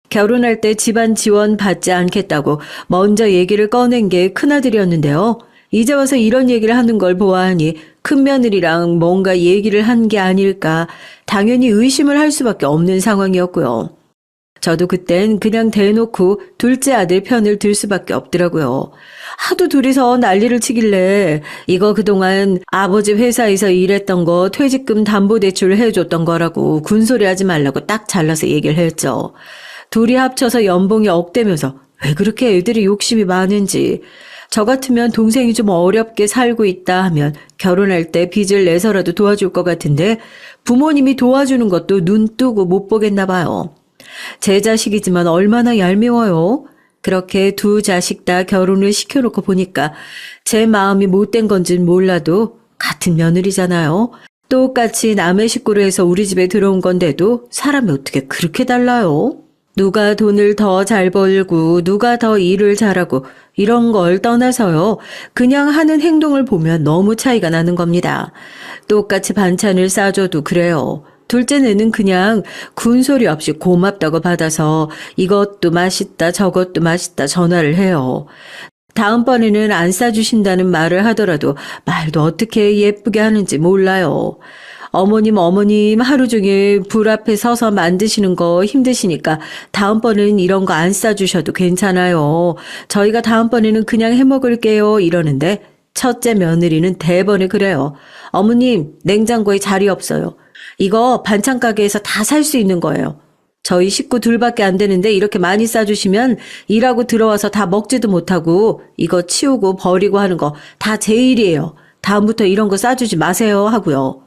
결혼할 때 집안 지원 받지 않겠다고 먼저 얘기를 꺼낸 게 큰아들이었는데요. 이제 와서 이런 얘기를 하는 걸 보아하니 큰며느리랑 뭔가 얘기를 한 게 아닐까 당연히 의심을 할 수밖에 없는 상황이었고요. 저도 그땐 그냥 대놓고 둘째 아들 편을 들 수밖에 없더라고요. 하도 둘이서 난리를 치길래 이거 그동안 아버지 회사에서 일했던 거 퇴직금 담보대출 해줬던 거라고 군소리하지 말라고 딱 잘라서 얘기를 했죠. 둘이 합쳐서 연봉이 억대면서 왜 그렇게 애들이 욕심이 많은지. 저 같으면 동생이 좀 어렵게 살고 있다 하면 결혼할 때 빚을 내서라도 도와줄 것 같은데 부모님이 도와주는 것도 눈 뜨고 못 보겠나 봐요. 제 자식이지만 얼마나 얄미워요. 그렇게 두 자식 다 결혼을 시켜놓고 보니까 제 마음이 못된 건진 몰라도 같은 며느리잖아요. 똑같이 남의 식구로 해서 우리 집에 들어온 건데도 사람이 어떻게 그렇게 달라요? 누가 돈을 더 잘 벌고 누가 더 일을 잘하고 이런 걸 떠나서요. 그냥 하는 행동을 보면 너무 차이가 나는 겁니다. 똑같이 반찬을 싸줘도 그래요. 둘째는 그냥 군소리 없이 고맙다고 받아서 이것도 맛있다 저것도 맛있다 전화를 해요. 다음번에는 안 싸주신다는 말을 하더라도 말도 어떻게 예쁘게 하는지 몰라요. 어머님 하루 종일 불 앞에 서서 만드시는 거 힘드시니까 다음번에는 이런 거 안 싸주셔도 괜찮아요. 저희가 다음번에는 그냥 해먹을게요 이러는데 첫째 며느리는 대번에 그래요. 어머님 냉장고에 자리 없어요. 이거 반찬 가게에서 다 살 수 있는 거예요. 저희 식구 둘밖에 안 되는데 이렇게 많이 싸주시면 일하고 들어와서 다 먹지도 못하고 이거 치우고 버리고 하는 거 다 제 일이에요. 다음부터 이런 거 싸주지 마세요 하고요.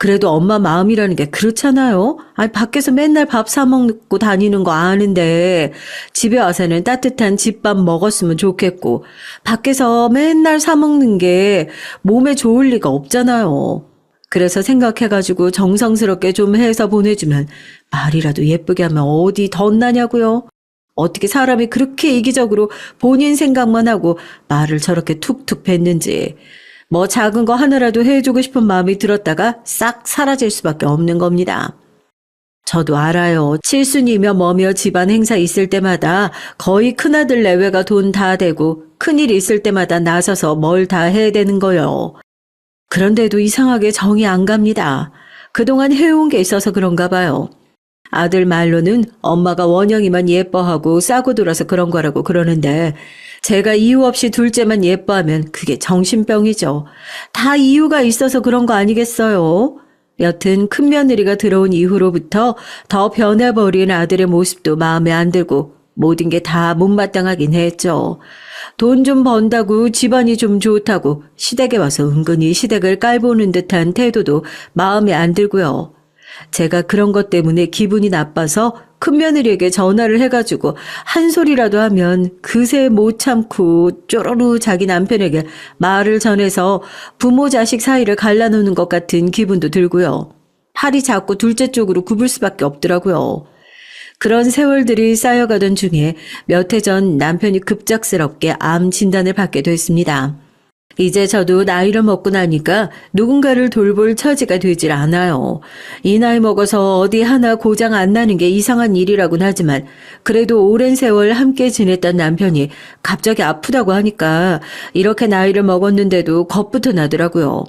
그래도 엄마 마음이라는 게 그렇잖아요. 아니 밖에서 맨날 밥 사 먹고 다니는 거 아는데 집에 와서는 따뜻한 집밥 먹었으면 좋겠고 밖에서 맨날 사 먹는 게 몸에 좋을 리가 없잖아요. 그래서 생각해가지고 정성스럽게 좀 해서 보내주면 말이라도 예쁘게 하면 어디 덧나냐고요. 어떻게 사람이 그렇게 이기적으로 본인 생각만 하고 말을 저렇게 툭툭 뱉는지. 뭐 작은 거 하나라도 해주고 싶은 마음이 들었다가 싹 사라질 수밖에 없는 겁니다. 저도 알아요. 칠순이며 뭐며 집안 행사 있을 때마다 거의 큰아들 내외가 돈 다 대고 큰일 있을 때마다 나서서 뭘 다 해야 되는 거요. 그런데도 이상하게 정이 안 갑니다. 그동안 해온 게 있어서 그런가 봐요. 아들 말로는 엄마가 원영이만 예뻐하고 싸고 돌아서 그런 거라고 그러는데 제가 이유 없이 둘째만 예뻐하면 그게 정신병이죠. 다 이유가 있어서 그런 거 아니겠어요? 여튼 큰며느리가 들어온 이후로부터 더 변해버린 아들의 모습도 마음에 안 들고 모든 게 다 못마땅하긴 했죠. 돈 좀 번다고 집안이 좀 좋다고 시댁에 와서 은근히 시댁을 깔보는 듯한 태도도 마음에 안 들고요. 제가 그런 것 때문에 기분이 나빠서 큰며느리에게 전화를 해가지고 한 소리라도 하면 그새 못 참고 쪼르르 자기 남편에게 말을 전해서 부모 자식 사이를 갈라놓는 것 같은 기분도 들고요. 팔이 자꾸 둘째 쪽으로 굽을 수밖에 없더라고요. 그런 세월들이 쌓여가던 중에 몇 해 전 남편이 급작스럽게 암 진단을 받게 됐습니다. 이제 저도 나이를 먹고 나니까 누군가를 돌볼 처지가 되질 않아요. 이 나이 먹어서 어디 하나 고장 안 나는 게 이상한 일이라고는 하지만 그래도 오랜 세월 함께 지냈던 남편이 갑자기 아프다고 하니까 이렇게 나이를 먹었는데도 겁부터 나더라고요.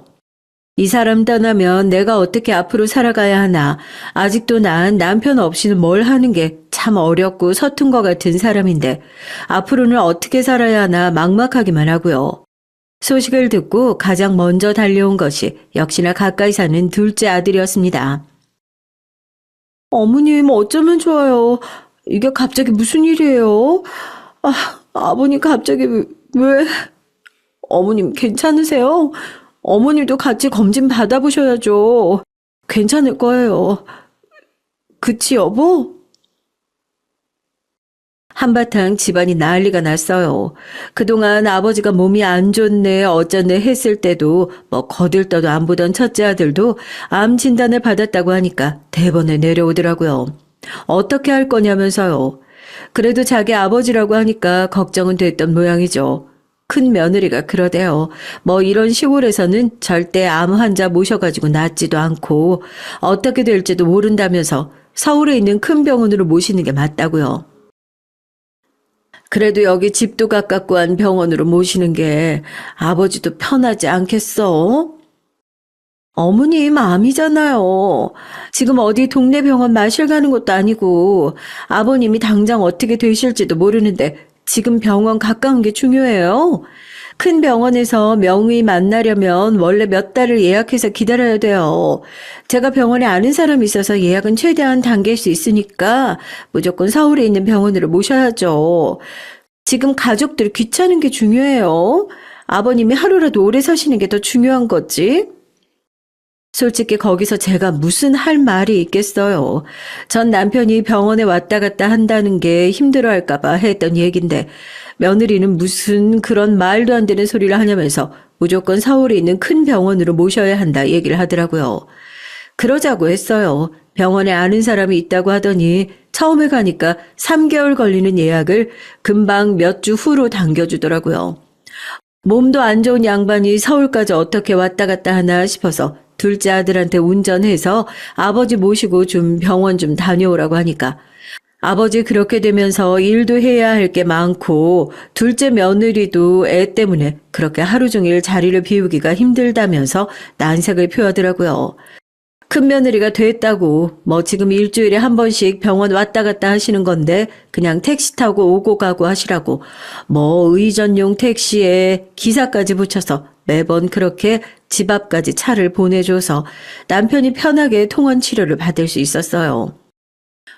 이 사람 떠나면 내가 어떻게 앞으로 살아가야 하나. 아직도 난 남편 없이는 뭘 하는 게 참 어렵고 서툰 것 같은 사람인데 앞으로는 어떻게 살아야 하나 막막하기만 하고요. 소식을 듣고 가장 먼저 달려온 것이 역시나 가까이 사는 둘째 아들이었습니다. 어머님, 어쩌면 좋아요. 이게 갑자기 무슨 일이에요? 아버님 갑자기 왜? 어머님 괜찮으세요? 어머님도 같이 검진 받아보셔야죠. 괜찮을 거예요. 그치, 여보? 한바탕 집안이 난리가 났어요. 그동안 아버지가 몸이 안 좋네 어쩌네 했을 때도 뭐 거들떠도 안 보던 첫째 아들도 암 진단을 받았다고 하니까 대번에 내려오더라고요. 어떻게 할 거냐면서요. 그래도 자기 아버지라고 하니까 걱정은 됐던 모양이죠. 큰 며느리가 그러대요. 뭐 이런 시골에서는 절대 암 환자 모셔가지고 낫지도 않고 어떻게 될지도 모른다면서 서울에 있는 큰 병원으로 모시는 게 맞다고요. 그래도 여기 집도 가깝고 한 병원으로 모시는 게 아버지도 편하지 않겠어? 어머님 암이잖아요. 지금 어디 동네 병원 마실 가는 것도 아니고 아버님이 당장 어떻게 되실지도 모르는데 지금 병원 가까운 게 중요해요. 큰 병원에서 명의 만나려면 원래 몇 달을 예약해서 기다려야 돼요. 제가 병원에 아는 사람이 있어서 예약은 최대한 당길 수 있으니까 무조건 서울에 있는 병원으로 모셔야죠. 지금 가족들 귀찮은 게 중요해요. 아버님이 하루라도 오래 사시는 게 더 중요한 거지. 솔직히 거기서 제가 무슨 할 말이 있겠어요. 전 남편이 병원에 왔다 갔다 한다는 게 힘들어할까 봐 했던 얘긴데 며느리는 무슨 그런 말도 안 되는 소리를 하냐면서 무조건 서울에 있는 큰 병원으로 모셔야 한다 얘기를 하더라고요. 그러자고 했어요. 병원에 아는 사람이 있다고 하더니 처음에 가니까 3개월 걸리는 예약을 금방 몇 주 후로 당겨주더라고요. 몸도 안 좋은 양반이 서울까지 어떻게 왔다 갔다 하나 싶어서 둘째 아들한테 운전해서 아버지 모시고 좀 병원 좀 다녀오라고 하니까 아버지 그렇게 되면서 일도 해야 할 게 많고 둘째 며느리도 애 때문에 그렇게 하루 종일 자리를 비우기가 힘들다면서 난색을 표하더라고요. 큰 며느리가 됐다고 뭐 지금 일주일에 한 번씩 병원 왔다 갔다 하시는 건데 그냥 택시 타고 오고 가고 하시라고 뭐 의전용 택시에 기사까지 붙여서 매번 그렇게 집 앞까지 차를 보내줘서 남편이 편하게 통원 치료를 받을 수 있었어요.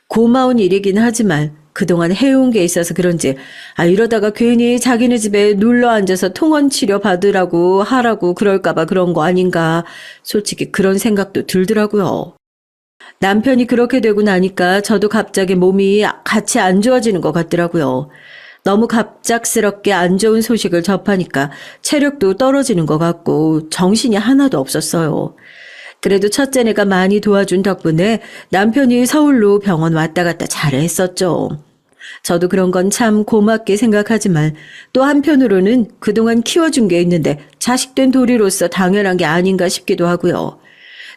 고마운 일이긴 하지만 그동안 해온 게 있어서 그런지 이러다가 괜히 자기네 집에 눌러 앉아서 통원 치료 받으라고 하라고 그럴까 봐 그런 거 아닌가 솔직히 그런 생각도 들더라고요. 남편이 그렇게 되고 나니까 저도 갑자기 몸이 같이 안 좋아지는 것 같더라고요. 너무 갑작스럽게 안 좋은 소식을 접하니까 체력도 떨어지는 것 같고 정신이 하나도 없었어요. 그래도 첫째네가 많이 도와준 덕분에 남편이 서울로 병원 왔다 갔다 잘했었죠. 저도 그런 건 참 고맙게 생각하지만 또 한편으로는 그동안 키워준 게 있는데 자식된 도리로서 당연한 게 아닌가 싶기도 하고요.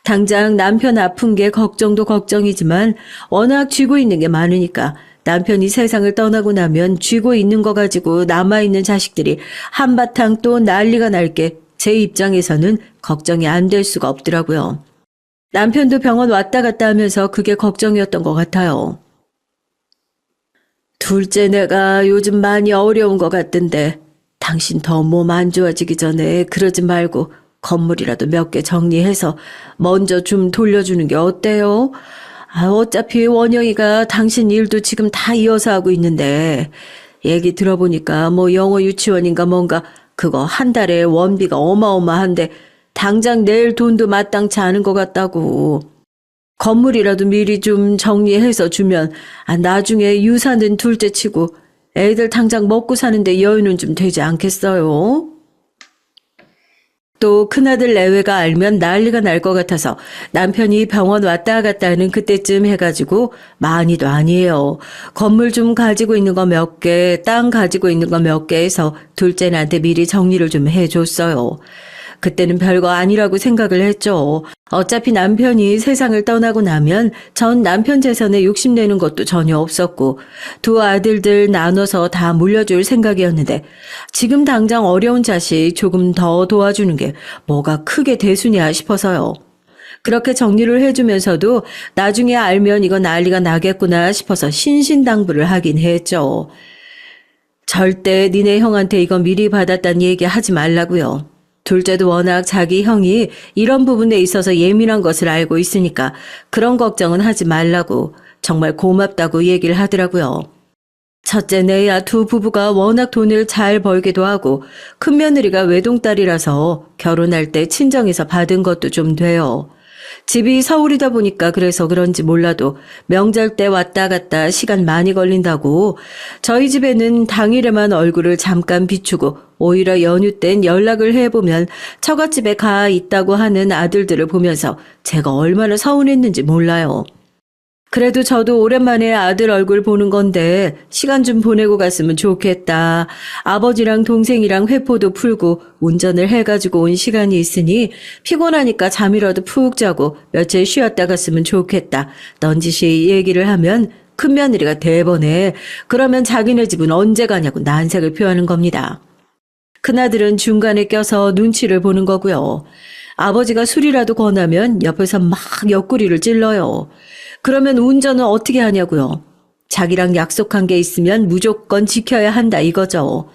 당장 남편 아픈 게 걱정도 걱정이지만 워낙 쥐고 있는 게 많으니까 남편이 세상을 떠나고 나면 쥐고 있는 거 가지고 남아있는 자식들이 한바탕 또 난리가 날 게 제 입장에서는 걱정이 안 될 수가 없더라고요. 남편도 병원 왔다 갔다 하면서 그게 걱정이었던 것 같아요. 둘째 내가 요즘 많이 어려운 것 같던데 당신 더 몸 안 좋아지기 전에 그러지 말고 건물이라도 몇 개 정리해서 먼저 좀 돌려주는 게 어때요? 어차피 원영이가 당신 일도 지금 다 이어서 하고 있는데 얘기 들어보니까 뭐 영어 유치원인가 뭔가 그거 한 달에 원비가 어마어마한데 당장 낼 돈도 마땅치 않은 것 같다고. 건물이라도 미리 좀 정리해서 주면 나중에 유산은 둘째 치고 애들 당장 먹고 사는데 여유는 좀 되지 않겠어요? 또 큰아들 내외가 알면 난리가 날 것 같아서 남편이 병원 왔다 갔다 하는 그때쯤 해가지고 많이도 아니에요. 건물 좀 가지고 있는 거 몇 개, 땅 가지고 있는 거 몇 개 해서 둘째한테 미리 정리를 좀 해줬어요. 그때는 별거 아니라고 생각을 했죠. 어차피 남편이 세상을 떠나고 나면 전 남편 재산에 욕심내는 것도 전혀 없었고 두 아들들 나눠서 다 물려줄 생각이었는데 지금 당장 어려운 자식 조금 더 도와주는 게 뭐가 크게 대수냐 싶어서요. 그렇게 정리를 해주면서도 나중에 알면 이거 난리가 나겠구나 싶어서 신신당부를 하긴 했죠. 절대 니네 형한테 이거 미리 받았다는 얘기 하지 말라고요. 둘째도 워낙 자기 형이 이런 부분에 있어서 예민한 것을 알고 있으니까 그런 걱정은 하지 말라고 정말 고맙다고 얘기를 하더라고요. 첫째 내야 두 부부가 워낙 돈을 잘 벌기도 하고 큰며느리가 외동딸이라서 결혼할 때 친정에서 받은 것도 좀 돼요. 집이 서울이다 보니까 그래서 그런지 몰라도 명절 때 왔다 갔다 시간 많이 걸린다고 저희 집에는 당일에만 얼굴을 잠깐 비추고 오히려 연휴 땐 연락을 해보면 처갓집에 가 있다고 하는 아들들을 보면서 제가 얼마나 서운했는지 몰라요. 그래도 저도 오랜만에 아들 얼굴 보는 건데 시간 좀 보내고 갔으면 좋겠다. 아버지랑 동생이랑 회포도 풀고 운전을 해가지고 온 시간이 있으니 피곤하니까 잠이라도 푹 자고 며칠 쉬었다 갔으면 좋겠다. 넌지시 얘기를 하면 큰며느리가 대번에 그러면 자기네 집은 언제 가냐고 난색을 표하는 겁니다. 큰아들은 중간에 껴서 눈치를 보는 거고요. 아버지가 술이라도 권하면 옆에서 막 옆구리를 찔러요. 그러면 운전은 어떻게 하냐고요. 자기랑 약속한 게 있으면 무조건 지켜야 한다 이거죠.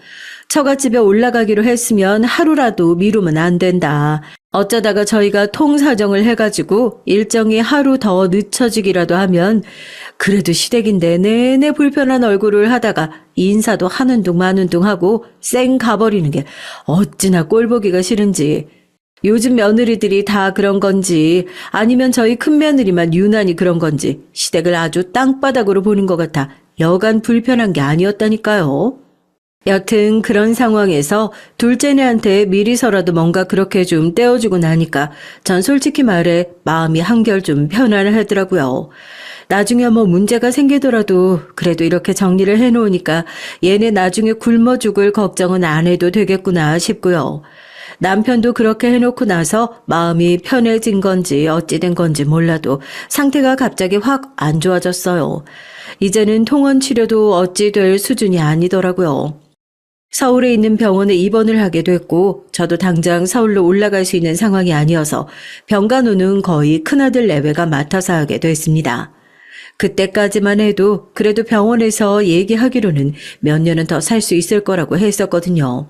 처갓집에 올라가기로 했으면 하루라도 미루면 안 된다. 어쩌다가 저희가 통사정을 해가지고 일정이 하루 더 늦춰지기라도 하면 그래도 시댁인데 내내 불편한 얼굴을 하다가 인사도 하는 둥 마는 둥 하고 쌩 가버리는 게 어찌나 꼴보기가 싫은지. 요즘 며느리들이 다 그런 건지 아니면 저희 큰며느리만 유난히 그런 건지 시댁을 아주 땅바닥으로 보는 것 같아 여간 불편한 게 아니었다니까요. 여튼 그런 상황에서 둘째네한테 미리서라도 뭔가 그렇게 좀 떼어주고 나니까 전 솔직히 말해 마음이 한결 좀 편안하더라고요. 나중에 뭐 문제가 생기더라도 그래도 이렇게 정리를 해놓으니까 얘네 나중에 굶어 죽을 걱정은 안 해도 되겠구나 싶고요. 남편도 그렇게 해놓고 나서 마음이 편해진 건지 어찌된 건지 몰라도 상태가 갑자기 확 안 좋아졌어요. 이제는 통원 치료도 어찌 될 수준이 아니더라고요. 서울에 있는 병원에 입원을 하게 됐고 저도 당장 서울로 올라갈 수 있는 상황이 아니어서 병간호는 거의 큰아들 내외가 맡아서 하게 됐습니다. 그때까지만 해도 그래도 병원에서 얘기하기로는 몇 년은 더 살 수 있을 거라고 했었거든요.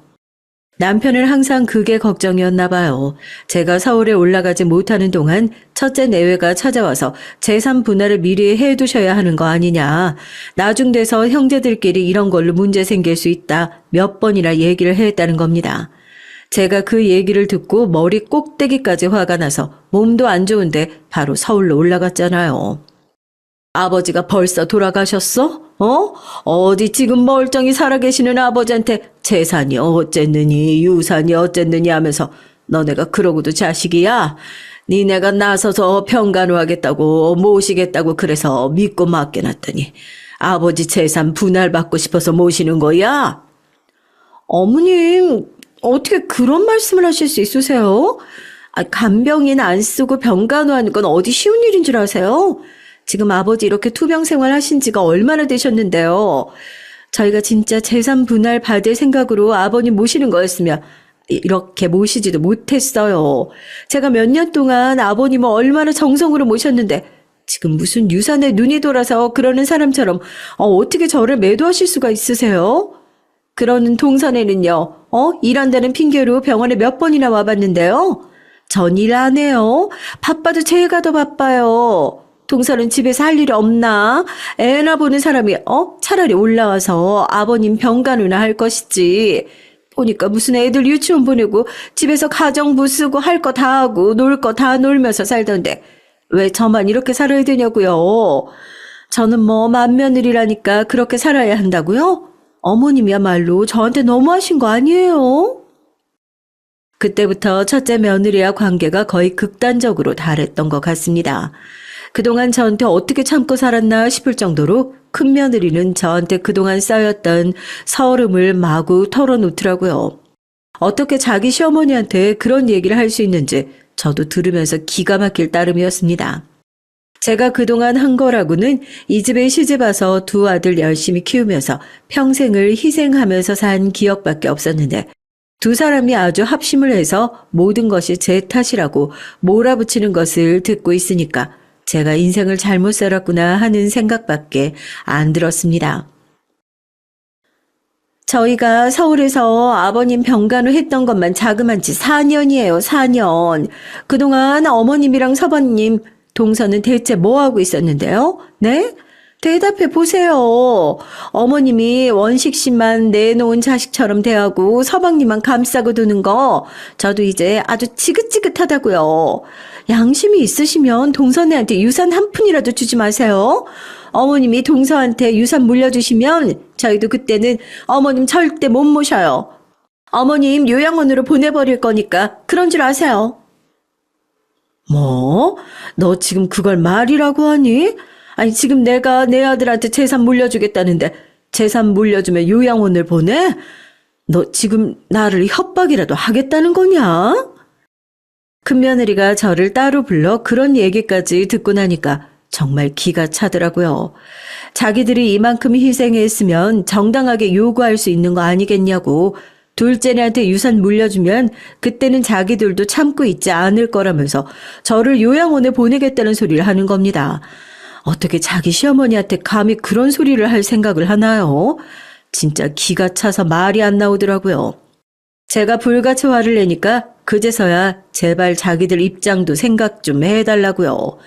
남편은 항상 그게 걱정이었나 봐요. 제가 서울에 올라가지 못하는 동안 첫째 내외가 찾아와서 재산 분할을 미리 해두셔야 하는 거 아니냐. 나중 돼서 형제들끼리 이런 걸로 문제 생길 수 있다. 몇 번이나 얘기를 했다는 겁니다. 제가 그 얘기를 듣고 머리 꼭대기까지 화가 나서 몸도 안 좋은데 바로 서울로 올라갔잖아요. 아버지가 벌써 돌아가셨어? 어디 지금 멀쩡히 살아계시는 아버지한테 재산이 어쨌느니 유산이 어쨌느니 하면서 너네가 그러고도 자식이야? 니네가 나서서 병간호하겠다고 모시겠다고 그래서 믿고 맡겨놨더니 아버지 재산 분할받고 싶어서 모시는 거야? 어머님 어떻게 그런 말씀을 하실 수 있으세요? 간병인 안 쓰고 병간호하는 건 어디 쉬운 일인 줄 아세요? 지금 아버지 이렇게 투병 생활 하신 지가 얼마나 되셨는데요. 저희가 진짜 재산 분할 받을 생각으로 아버님 모시는 거였으면 이렇게 모시지도 못했어요. 제가 몇 년 동안 아버님을 얼마나 정성으로 모셨는데 지금 무슨 유산에 눈이 돌아서 그러는 사람처럼 어떻게 저를 매도하실 수가 있으세요? 그러는 동선에는요. 일한다는 핑계로 병원에 몇 번이나 와봤는데요. 전 일 안 해요. 바빠도 제가 더 바빠요. 동서는 집에서 할 일이 없나? 애나 보는 사람이 차라리 올라와서 아버님 병간호나 할 것이지. 보니까 무슨 애들 유치원 보내고 집에서 가정부 쓰고 할 거 다 하고 놀 거 다 놀면서 살던데 왜 저만 이렇게 살아야 되냐고요. 저는 뭐 맏며느리라니까 그렇게 살아야 한다고요? 어머님이야말로 저한테 너무하신 거 아니에요? 그때부터 첫째 며느리와 관계가 거의 극단적으로 달했던 것 같습니다. 그동안 저한테 어떻게 참고 살았나 싶을 정도로 큰며느리는 저한테 그동안 쌓였던 서름을 마구 털어놓더라고요. 어떻게 자기 시어머니한테 그런 얘기를 할 수 있는지 저도 들으면서 기가 막힐 따름이었습니다. 제가 그동안 한 거라고는 이 집에 시집와서 두 아들 열심히 키우면서 평생을 희생하면서 산 기억밖에 없었는데 두 사람이 아주 합심을 해서 모든 것이 제 탓이라고 몰아붙이는 것을 듣고 있으니까 제가 인생을 잘못 살았구나 하는 생각밖에 안 들었습니다. 저희가 서울에서 아버님 병간호 했던 것만 자그만 지 4년이에요, 4년. 그동안 어머님이랑 서방님 동서는 대체 뭐 하고 있었는데요? 네? 대답해 보세요. 어머님이 원식 씨만 내놓은 자식처럼 대하고 서방님만 감싸고 두는 거 저도 이제 아주 지긋지긋하다고요. 양심이 있으시면 동서네한테 유산 한 푼이라도 주지 마세요. 어머님이 동서한테 유산 물려주시면 저희도 그때는 어머님 절대 못 모셔요. 어머님 요양원으로 보내버릴 거니까 그런 줄 아세요. 뭐? 너 지금 그걸 말이라고 하니? 아니 지금 내가 내 아들한테 재산 물려주겠다는데 재산 물려주면 요양원을 보내? 너 지금 나를 협박이라도 하겠다는 거냐? 큰며느리가 저를 따로 불러 그런 얘기까지 듣고 나니까 정말 기가 차더라고요. 자기들이 이만큼 희생했으면 정당하게 요구할 수 있는 거 아니겠냐고. 둘째네한테 유산 물려주면 그때는 자기들도 참고 있지 않을 거라면서 저를 요양원에 보내겠다는 소리를 하는 겁니다. 어떻게 자기 시어머니한테 감히 그런 소리를 할 생각을 하나요? 진짜 기가 차서 말이 안 나오더라고요. 제가 불같이 화를 내니까 그제서야 제발 자기들 입장도 생각 좀 해달라고요.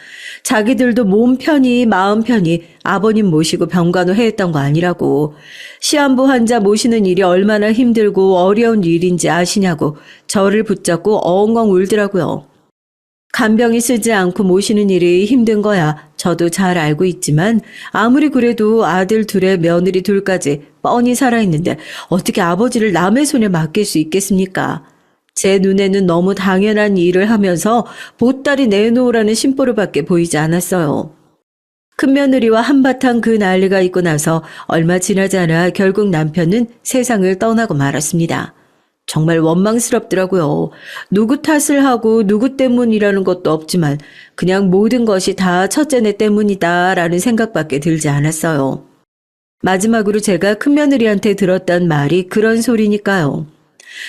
자기들도 몸 편히 마음 편히 아버님 모시고 병간호 했던 거 아니라고. 시한부 환자 모시는 일이 얼마나 힘들고 어려운 일인지 아시냐고 저를 붙잡고 엉엉 울더라고요. 간병이 쓰지 않고 모시는 일이 힘든 거야 저도 잘 알고 있지만 아무리 그래도 아들 둘에 며느리 둘까지 뻔히 살아있는데 어떻게 아버지를 남의 손에 맡길 수 있겠습니까? 제 눈에는 너무 당연한 일을 하면서 보따리 내놓으라는 심보로밖에 보이지 않았어요. 큰며느리와 한바탕 그 난리가 있고 나서 얼마 지나지 않아 결국 남편은 세상을 떠나고 말았습니다. 정말 원망스럽더라고요. 누구 탓을 하고 누구 때문이라는 것도 없지만 그냥 모든 것이 다 첫째네 때문이다라는 생각밖에 들지 않았어요. 마지막으로 제가 큰며느리한테 들었던 말이 그런 소리니까요.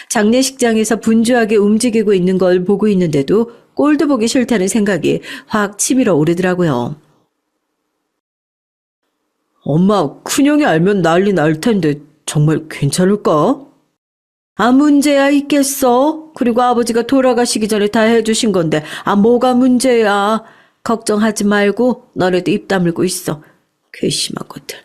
장례식장에서 분주하게 움직이고 있는 걸 보고 있는데도 꼴도 보기 싫다는 생각이 확 치밀어 오르더라고요. 엄마, 큰형이 알면 난리 날 텐데 정말 괜찮을까? 문제야 있겠어. 그리고 아버지가 돌아가시기 전에 다 해주신 건데 뭐가 문제야. 걱정하지 말고 너네도 입 다물고 있어. 괘씸한 것들.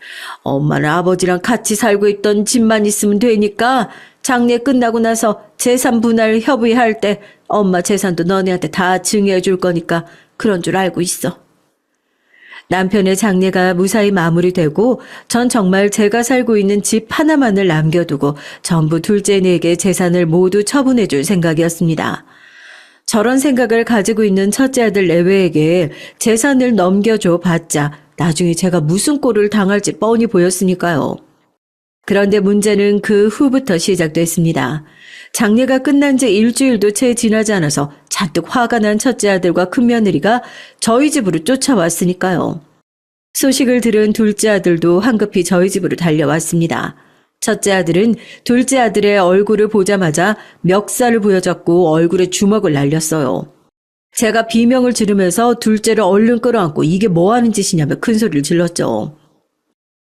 엄마는 아버지랑 같이 살고 있던 집만 있으면 되니까 장례 끝나고 나서 재산 분할 협의할 때 엄마 재산도 너네한테 다 증여해 줄 거니까 그런 줄 알고 있어. 남편의 장례가 무사히 마무리되고 전 정말 제가 살고 있는 집 하나만을 남겨두고 전부 둘째네에게 재산을 모두 처분해 줄 생각이었습니다. 저런 생각을 가지고 있는 첫째 아들 내외에게 재산을 넘겨줘 봤자 나중에 제가 무슨 꼴을 당할지 뻔히 보였으니까요. 그런데 문제는 그 후부터 시작됐습니다. 장례가 끝난 지 일주일도 채 지나지 않아서 잔뜩 화가 난 첫째 아들과 큰며느리가 저희 집으로 쫓아왔으니까요. 소식을 들은 둘째 아들도 황급히 저희 집으로 달려왔습니다. 첫째 아들은 둘째 아들의 얼굴을 보자마자 멱살을 부여잡고 얼굴에 주먹을 날렸어요. 제가 비명을 지르면서 둘째를 얼른 끌어안고 이게 뭐 하는 짓이냐며 큰 소리를 질렀죠.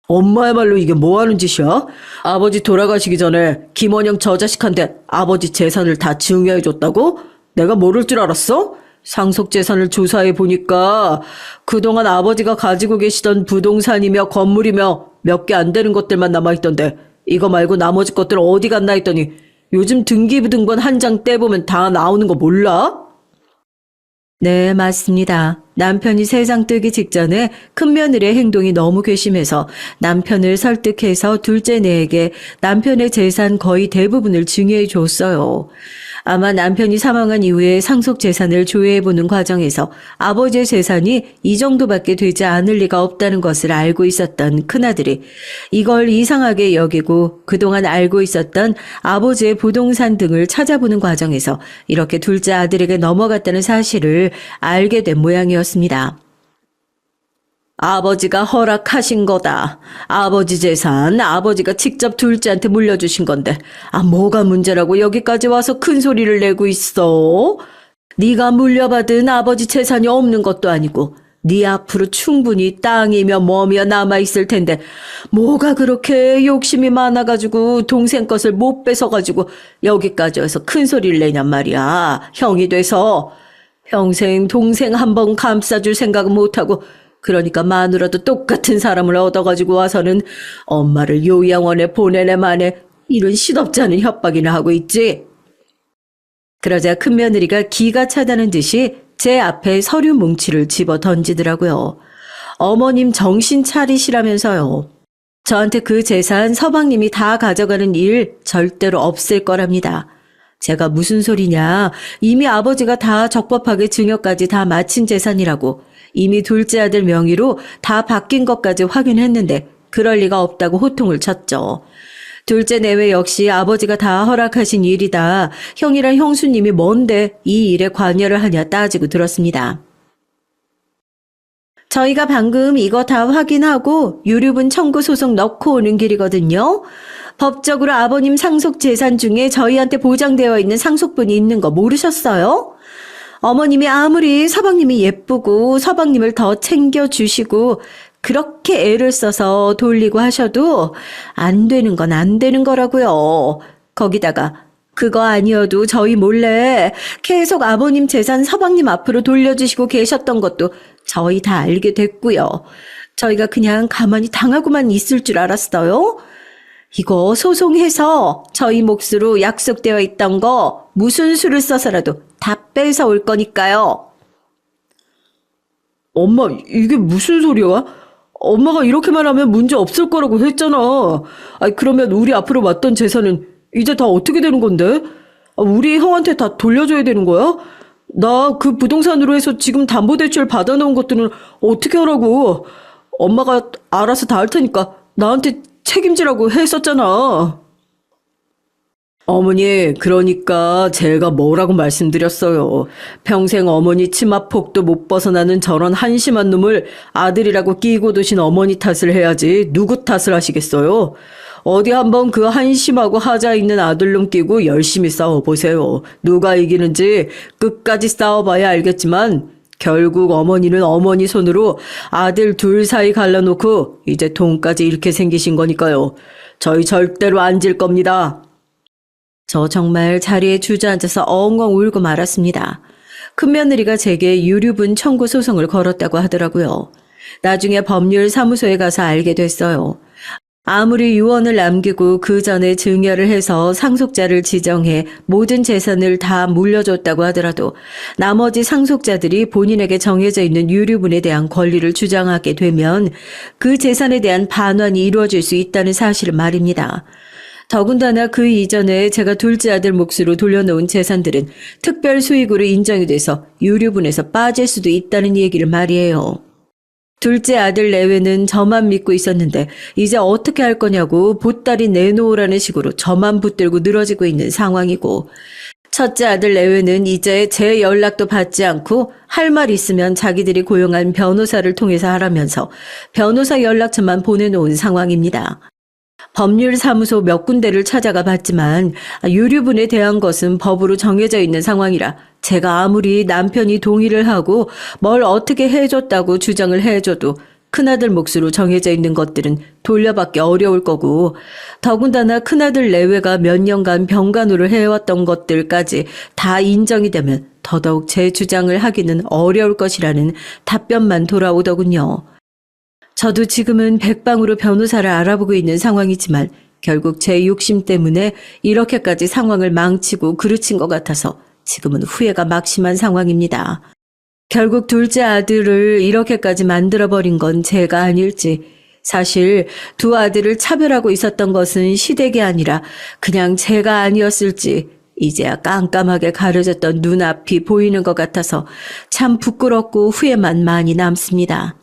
엄마야말로 이게 뭐 하는 짓이야? 아버지 돌아가시기 전에 김원영 저 자식한테 아버지 재산을 다 증여해줬다고? 내가 모를 줄 알았어? 상속재산을 조사해 보니까 그동안 아버지가 가지고 계시던 부동산이며 건물이며 몇 개 안 되는 것들만 남아있던데 이거 말고 나머지 것들 어디 갔나 했더니 요즘 등기부등본 한 장 떼보면 다 나오는 거 몰라? 네, 맞습니다. 남편이 세상 뜨기 직전에 큰며느리의 행동이 너무 괘씸해서 남편을 설득해서 둘째네에게 남편의 재산 거의 대부분을 증여해 줬어요. 아마 남편이 사망한 이후에 상속 재산을 조회해보는 과정에서 아버지의 재산이 이 정도밖에 되지 않을 리가 없다는 것을 알고 있었던 큰아들이 이걸 이상하게 여기고 그동안 알고 있었던 아버지의 부동산 등을 찾아보는 과정에서 이렇게 둘째 아들에게 넘어갔다는 사실을 알게 된 모양이었습니다. 아버지가 허락하신 거다. 아버지 재산 아버지가 직접 둘째한테 물려주신 건데 뭐가 문제라고 여기까지 와서 큰 소리를 내고 있어? 네가 물려받은 아버지 재산이 없는 것도 아니고 네 앞으로 충분히 땅이며 뭐며 남아있을 텐데 뭐가 그렇게 욕심이 많아가지고 동생 것을 못 뺏어가지고 여기까지 와서 큰 소리를 내냔 말이야. 형이 돼서 평생 동생 한 번 감싸줄 생각은 못하고 그러니까 마누라도 똑같은 사람을 얻어가지고 와서는 엄마를 요양원에 보내네 마네 이런 시덥지 않은 협박이나 하고 있지. 그러자 큰며느리가 기가 차다는 듯이 제 앞에 서류 뭉치를 집어 던지더라고요. 어머님 정신 차리시라면서요. 저한테 그 재산 서방님이 다 가져가는 일 절대로 없을 거랍니다. 제가 무슨 소리냐. 이미 아버지가 다 적법하게 증여까지 다 마친 재산이라고. 이미 둘째 아들 명의로 다 바뀐 것까지 확인했는데 그럴 리가 없다고 호통을 쳤죠. 둘째 내외 역시 아버지가 다 허락하신 일이다. 형이랑 형수님이 뭔데 이 일에 관여를 하냐 따지고 들었습니다. 저희가 방금 이거 다 확인하고 유류분 청구 소송 넣고 오는 길이거든요. 법적으로 아버님 상속 재산 중에 저희한테 보장되어 있는 상속분이 있는 거 모르셨어요? 어머님이 아무리 서방님이 예쁘고 서방님을 더 챙겨주시고 그렇게 애를 써서 돌리고 하셔도 안 되는 건 안 되는 거라고요. 거기다가 그거 아니어도 저희 몰래 계속 아버님 재산 서방님 앞으로 돌려주시고 계셨던 것도 저희 다 알게 됐고요. 저희가 그냥 가만히 당하고만 있을 줄 알았어요. 이거 소송해서 저희 몫으로 약속되어 있던 거 무슨 수를 써서라도 다 뺏어 올 거니까요. 엄마, 이게 무슨 소리야? 엄마가 이렇게만 하면 문제 없을 거라고 했잖아. 아니, 그러면 우리 앞으로 왔던 재산은 이제 다 어떻게 되는 건데? 우리 형한테 다 돌려줘야 되는 거야? 나 그 부동산으로 해서 지금 담보대출 받아놓은 것들은 어떻게 하라고? 엄마가 알아서 다 할 테니까 나한테 책임지라고 했었잖아. 어머니, 그러니까 제가 뭐라고 말씀드렸어요. 평생 어머니 치마폭도 못 벗어나는 저런 한심한 놈을 아들이라고 끼고 두신 어머니 탓을 해야지 누구 탓을 하시겠어요? 어디 한번 그 한심하고 하자 있는 아들놈 끼고 열심히 싸워보세요. 누가 이기는지 끝까지 싸워봐야 알겠지만 결국 어머니는 어머니 손으로 아들 둘 사이 갈라놓고 이제 돈까지 잃게 생기신 거니까요. 저희 절대로 안 질 겁니다. 저 정말 자리에 주저앉아서 엉엉 울고 말았습니다. 큰며느리가 제게 유류분 청구 소송을 걸었다고 하더라고요. 나중에 법률사무소에 가서 알게 됐어요. 아무리 유언을 남기고 그 전에 증여를 해서 상속자를 지정해 모든 재산을 다 물려줬다고 하더라도 나머지 상속자들이 본인에게 정해져 있는 유류분에 대한 권리를 주장하게 되면 그 재산에 대한 반환이 이루어질 수 있다는 사실을 말입니다. 더군다나 그 이전에 제가 둘째 아들 몫으로 돌려놓은 재산들은 특별 수익으로 인정이 돼서 유류분에서 빠질 수도 있다는 얘기를 말이에요. 둘째 아들 내외는 저만 믿고 있었는데 이제 어떻게 할 거냐고 보따리 내놓으라는 식으로 저만 붙들고 늘어지고 있는 상황이고 첫째 아들 내외는 이제 제 연락도 받지 않고 할 말 있으면 자기들이 고용한 변호사를 통해서 하라면서 변호사 연락처만 보내놓은 상황입니다. 법률사무소 몇 군데를 찾아가 봤지만 유류분에 대한 것은 법으로 정해져 있는 상황이라 제가 아무리 남편이 동의를 하고 뭘 어떻게 해줬다고 주장을 해줘도 큰아들 몫으로 정해져 있는 것들은 돌려받기 어려울 거고 더군다나 큰아들 내외가 몇 년간 병간호를 해왔던 것들까지 다 인정이 되면 더더욱 제 주장을 하기는 어려울 것이라는 답변만 돌아오더군요. 저도 지금은 백방으로 변호사를 알아보고 있는 상황이지만 결국 제 욕심 때문에 이렇게까지 상황을 망치고 그르친 것 같아서 지금은 후회가 막심한 상황입니다. 결국 둘째 아들을 이렇게까지 만들어버린 건 제가 아닐지 사실 두 아들을 차별하고 있었던 것은 시댁이 아니라 그냥 제가 아니었을지 이제야 깜깜하게 가려졌던 눈앞이 보이는 것 같아서 참 부끄럽고 후회만 많이 남습니다.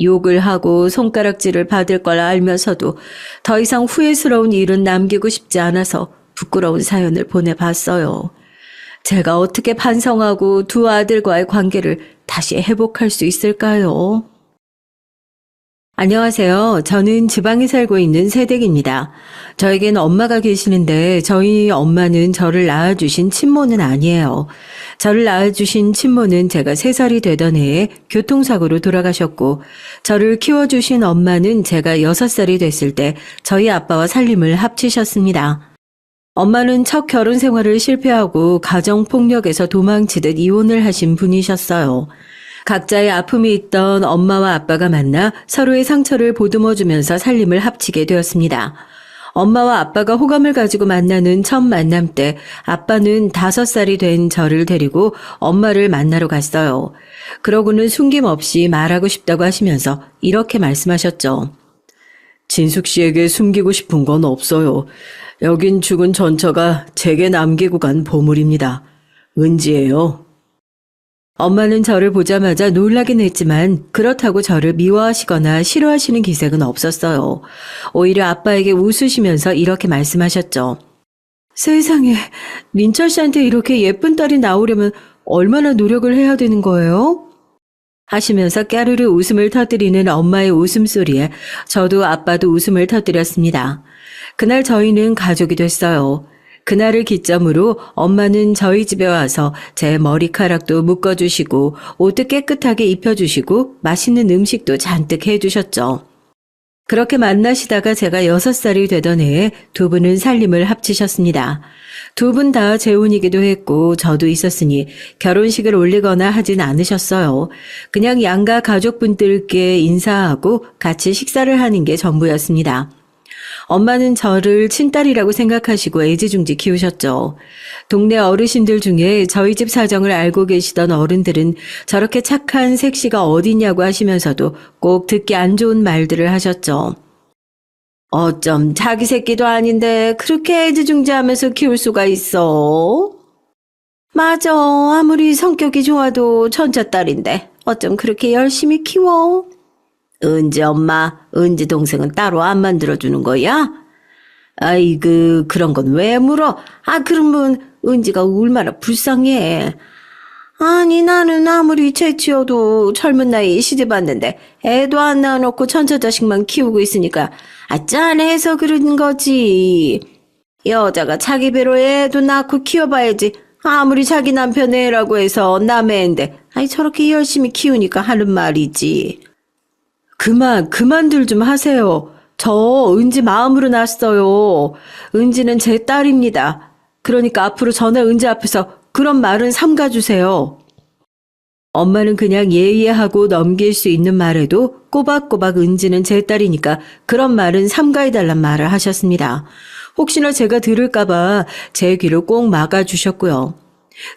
욕을 하고 손가락질을 받을 걸 알면서도 더 이상 후회스러운 일은 남기고 싶지 않아서 부끄러운 사연을 보내봤어요. 제가 어떻게 반성하고 두 아들과의 관계를 다시 회복할 수 있을까요? 안녕하세요. 저는 지방에 살고 있는 새댁입니다. 저에겐 엄마가 계시는데 저희 엄마는 저를 낳아주신 친모는 아니에요. 저를 낳아주신 친모는 제가 3살이 되던 해에 교통사고로 돌아가셨고, 저를 키워주신 엄마는 제가 6살이 됐을 때 저희 아빠와 살림을 합치셨습니다. 엄마는 첫 결혼 생활을 실패하고 가정폭력에서 도망치듯 이혼을 하신 분이셨어요. 각자의 아픔이 있던 엄마와 아빠가 만나 서로의 상처를 보듬어주면서 살림을 합치게 되었습니다. 엄마와 아빠가 호감을 가지고 만나는 첫 만남 때 아빠는 5살이 된 저를 데리고 엄마를 만나러 갔어요. 그러고는 숨김없이 말하고 싶다고 하시면서 이렇게 말씀하셨죠. 진숙 씨에게 숨기고 싶은 건 없어요. 여긴 죽은 전처가 제게 남기고 간 보물입니다. 은지예요. 엄마는 저를 보자마자 놀라긴 했지만 그렇다고 저를 미워하시거나 싫어하시는 기색은 없었어요. 오히려 아빠에게 웃으시면서 이렇게 말씀하셨죠. 세상에, 민철 씨한테 이렇게 예쁜 딸이 나오려면 얼마나 노력을 해야 되는 거예요? 하시면서 까르르 웃음을 터뜨리는 엄마의 웃음소리에 저도 아빠도 웃음을 터뜨렸습니다. 그날 저희는 가족이 됐어요. 그날을 기점으로 엄마는 저희 집에 와서 제 머리카락도 묶어주시고 옷도 깨끗하게 입혀주시고 맛있는 음식도 잔뜩 해주셨죠. 그렇게 만나시다가 제가 6살이 되던 해에 두 분은 살림을 합치셨습니다. 두 분 다 재혼이기도 했고 저도 있었으니 결혼식을 올리거나 하진 않으셨어요. 그냥 양가 가족분들께 인사하고 같이 식사를 하는 게 전부였습니다. 엄마는 저를 친딸이라고 생각하시고 애지중지 키우셨죠. 동네 어르신들 중에 저희 집 사정을 알고 계시던 어른들은 저렇게 착한 색시가 어디냐고 하시면서도 꼭 듣기 안 좋은 말들을 하셨죠. 어쩜 자기 새끼도 아닌데 그렇게 애지중지하면서 키울 수가 있어? 맞아. 아무리 성격이 좋아도 천자딸인데 어쩜 그렇게 열심히 키워? 은지 엄마, 은지 동생은 따로 안 만들어주는 거야? 아이고, 그런 건 왜 물어? 그러면 은지가 얼마나 불쌍해. 아니, 나는 아무리 채치어도 젊은 나이에 시집 왔는데 애도 안 낳아놓고 천처자식만 키우고 있으니까 짠해서 그런 거지. 여자가 자기 배로 애도 낳고 키워봐야지. 아무리 자기 남편 애라고 해서 남의 애인데 저렇게 열심히 키우니까 하는 말이지. 그만들 좀 하세요. 저 은지 마음으로 낳았어요. 은지는 제 딸입니다. 그러니까 앞으로 저나 은지 앞에서 그런 말은 삼가주세요. 엄마는 그냥 예의하고 넘길 수 있는 말에도 꼬박꼬박 은지는 제 딸이니까 그런 말은 삼가해달란 말을 하셨습니다. 혹시나 제가 들을까봐 제 귀를 꼭 막아주셨고요.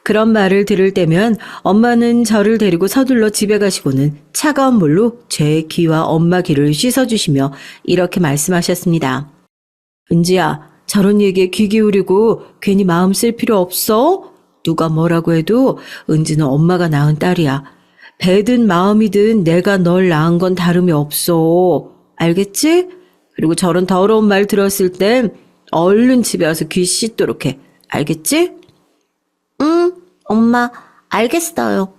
그런 말을 들을 때면 엄마는 저를 데리고 서둘러 집에 가시고는 차가운 물로 제 귀와 엄마 귀를 씻어주시며 이렇게 말씀하셨습니다. 은지야, 저런 얘기에 귀 기울이고 괜히 마음 쓸 필요 없어? 누가 뭐라고 해도 은지는 엄마가 낳은 딸이야. 배든 마음이든 내가 널 낳은 건 다름이 없어. 알겠지? 그리고 저런 더러운 말 들었을 땐 얼른 집에 와서 귀 씻도록 해. 알겠지? 응, 엄마, 알겠어요.